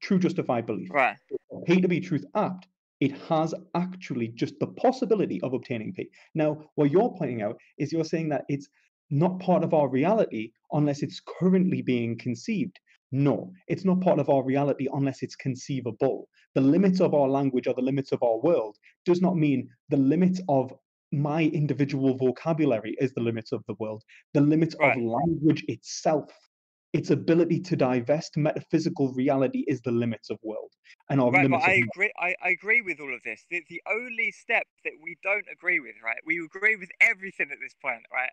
true justified belief. Right. For P to be truth apt, it has actually just the possibility of obtaining P. Now, what you're pointing out is you're saying that it's not part of our reality unless it's currently being conceived. No, it's not part of our reality unless it's conceivable. The limits of our language or the limits of our world does not mean the limits of my individual vocabulary is the limits of the world. The limits of language itself, its ability to divest metaphysical reality is the limits of world. And our Right, but limits I agree with all of this. The only step that we don't agree with, right? We agree with everything at this point, right?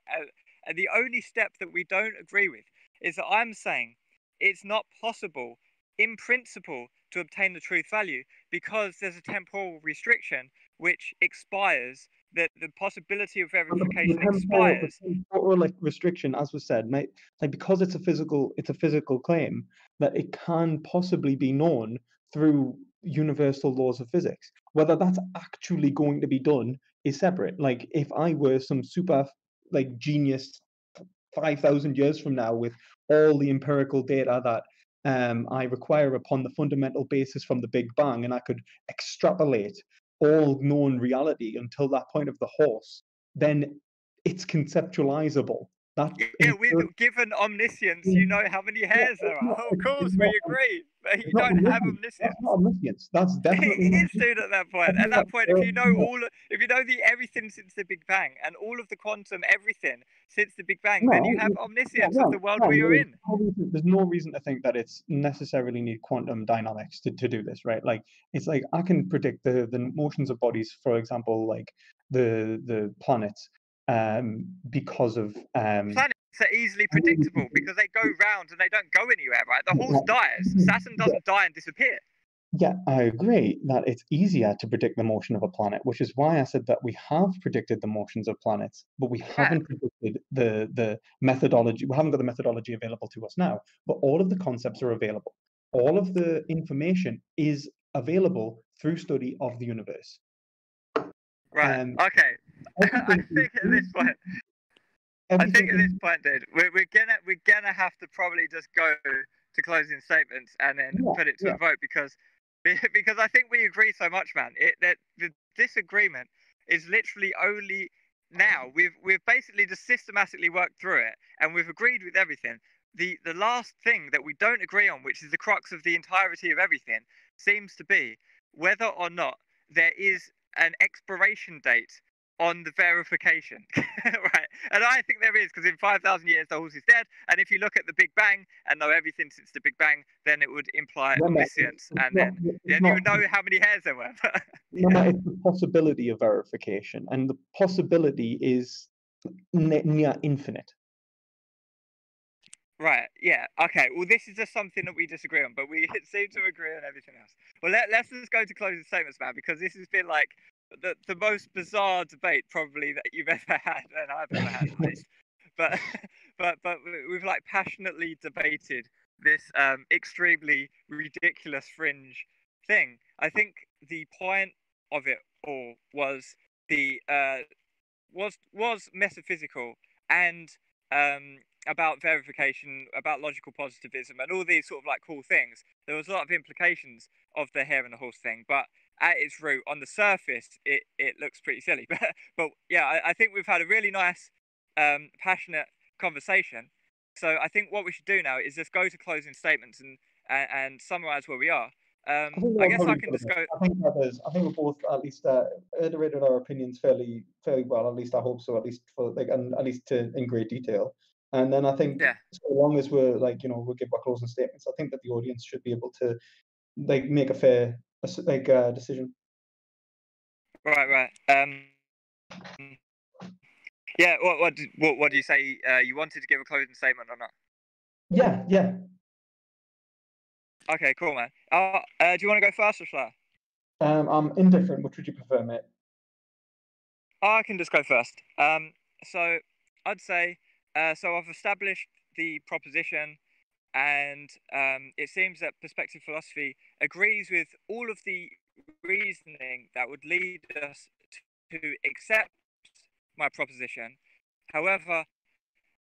And the only step that we don't agree with is that I'm saying it's not possible, in principle, to obtain the truth value because there's a temporal restriction which expires. That the possibility of verification expires. The temporal like restriction, as was said, like because it's a physical claim that it can possibly be known through universal laws of physics. Whether that's actually going to be done is separate. Like if I were some super like genius 5,000 years from now with all the empirical data that I require upon the fundamental basis from the Big Bang, and I could extrapolate all known reality until that point of the horse, then it's conceptualizable. That Yeah, with given omniscience, you know how many hairs there are. Of course, we agree. But you don't have omniscience. That's not omniscience. That's definitely It not is, dude. At that point, if you know if you know the everything since the Big Bang and all of the quantum everything since the Big Bang, then you have omniscience of the world we are in. There's no reason to think that it's necessarily need quantum dynamics to do this, right? Like it's like I can predict the motions of bodies, for example, like the planets, because of Planets are easily predictable because they go round and they don't go anywhere, right? The horse dies. Saturn doesn't die and disappear. Yeah, I agree that it's easier to predict the motion of a planet, which is why I said that we have predicted the motions of planets, but we haven't predicted the methodology. We haven't got the methodology available to us now, but all of the concepts are available. All of the information is available through study of the universe. Right. Okay. I think at this point, dude, we're gonna have to probably just go to closing statements and then put it to a vote because I think we agree so much, man. That the disagreement is literally only now. We've basically just systematically worked through it and we've agreed with everything. The last thing that we don't agree on, which is the crux of the entirety of everything, seems to be whether or not there is an expiration date on the verification, right? And I think there is, because in 5,000 years the horse is dead, and if you look at the Big Bang and know everything since the Big Bang, then it would imply omniscience, and then you would know how many hairs there were. It's the possibility of verification, and the possibility is near infinite. Right, yeah, okay, well this is just something that we disagree on, but we seem to agree on everything else. Well, let's just go to closing statements, man, because this has been like the most bizarre debate probably that you've ever had, and I've ever had at least. But we've like passionately debated this extremely ridiculous fringe thing. I think the point of it all was was metaphysical and about verification, about logical positivism, and all these sort of like cool things. There was a lot of implications of the hare and the horse thing, but at its root, on the surface, it looks pretty silly. But yeah, I think we've had a really nice, passionate conversation. So I think what we should do now is just go to closing statements and summarize where we are. I guess I can just go. I think we both at least iterated our opinions fairly well. At least I hope so. At least for like, and at least in great detail. And then I think so long as we're like, we'll give our closing statements, I think that the audience should be able to like make a fair decision. Right. Yeah. What do you say? You wanted to give a closing statement or not? Yeah. Okay, cool, man. Do you want to go first or shall I? I'm indifferent. Which would you prefer, mate? I can just go first. So I'd say, so I've established the proposition, and it seems that perspective philosophy agrees with all of the reasoning that would lead us to accept my proposition. However,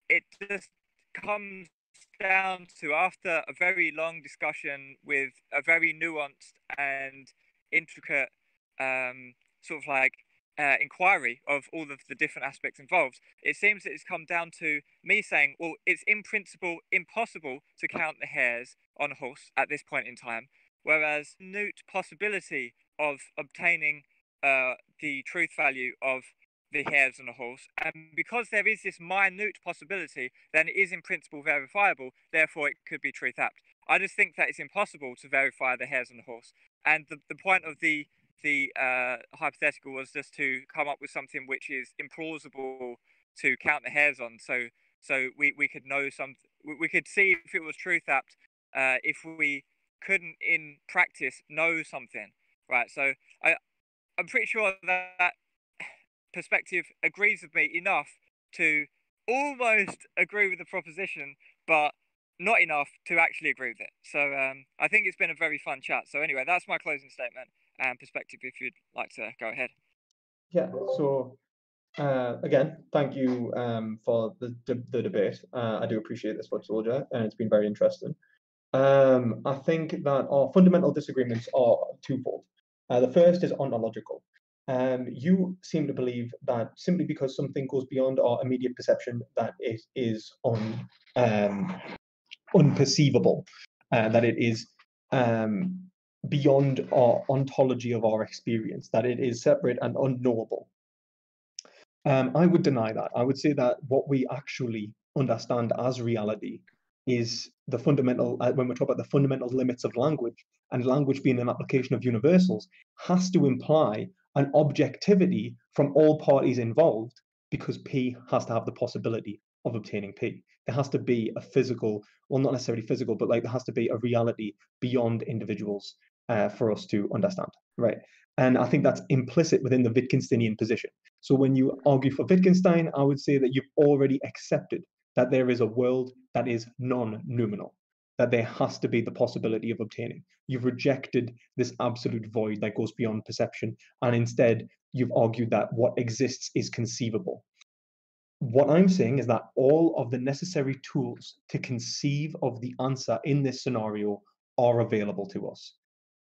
it just comes down to, after a very long discussion with a very nuanced and intricate sort of like inquiry of all of the different aspects involved, it seems that it's come down to me saying, well, it's in principle impossible to count the hairs on a horse at this point in time, whereas minute possibility of obtaining the truth value of the hairs on a horse, and because there is this minute possibility, then it is in principle verifiable, therefore it could be truth apt. I just think that it's impossible to verify the hairs on a horse, and the point of the hypothetical was just to come up with something which is implausible to count the hairs on, so we could know we could see if it was truth apt if we couldn't in practice know something, right? So I'm pretty sure that perspective agrees with me enough to almost agree with the proposition, but not enough to actually agree with it. So I think it's been a very fun chat. So anyway, that's my closing statement and perspective, if you'd like to go ahead. Yeah. So again, thank you for the debate. I do appreciate this, Footsoldier, and it's been very interesting. I think that our fundamental disagreements are twofold. The first is ontological. You seem to believe that simply because something goes beyond our immediate perception, that it is unperceivable, that it is beyond our ontology of our experience, that it is separate and unknowable. I would deny that. I would say that what we actually understand as reality is the fundamental, when we talk about the fundamental limits of language, and language being an application of universals, has to imply an objectivity from all parties involved, because P has to have the possibility of obtaining P. There has to be a physical, well, not necessarily physical, but like there has to be a reality beyond individuals for us to understand, right? And I think that's implicit within the Wittgensteinian position. So when you argue for Wittgenstein, I would say that you've already accepted that there is a world that is non-noumenal, that there has to be the possibility of obtaining. You've rejected this absolute void that goes beyond perception, and instead you've argued that what exists is conceivable. What I'm saying is that all of the necessary tools to conceive of the answer in this scenario are available to us.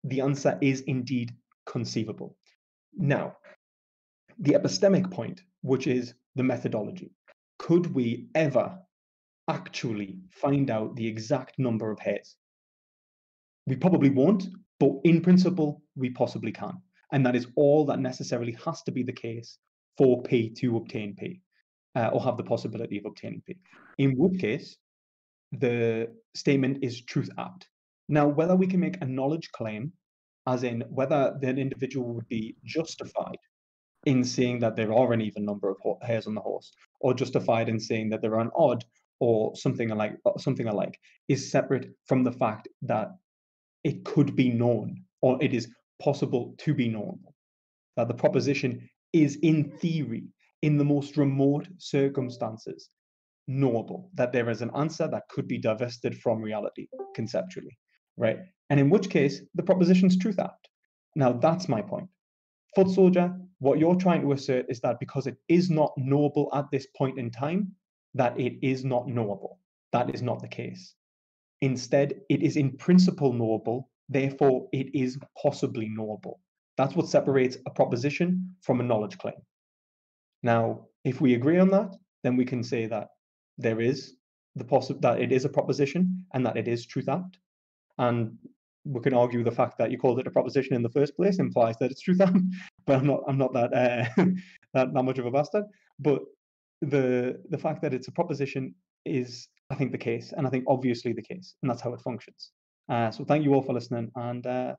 The answer is indeed conceivable. Now, the epistemic point, which is the methodology. Could we ever actually find out the exact number of hairs? We probably won't, but in principle, we possibly can. And that is all that necessarily has to be the case for P to obtain P, or have the possibility of obtaining P. In which case, the statement is truth apt. Now, whether we can make a knowledge claim, as in whether an individual would be justified in saying that there are an even number of hairs on the horse, or justified in saying that there are an odd or something alike, is separate from the fact that it could be known, or it is possible to be known, that the proposition is in theory, in the most remote circumstances, knowable, that there is an answer that could be divested from reality conceptually, right? And in which case, the proposition's truth apt. Now, that's my point. Footsoldier, what you're trying to assert is that because it is not knowable at this point in time, that it is not knowable. That is not the case. Instead, it is in principle knowable, therefore it is possibly knowable. That's what separates a proposition from a knowledge claim. Now, if we agree on that, then we can say that there is that it is a proposition and that it is truth apt. And we can argue the fact that you called it a proposition in the first place implies that it's truth apt, but I'm not that that much of a bastard. But the fact that it's a proposition is, I think, the case, and I think obviously the case, and that's how it functions. So thank you all for listening, and yeah.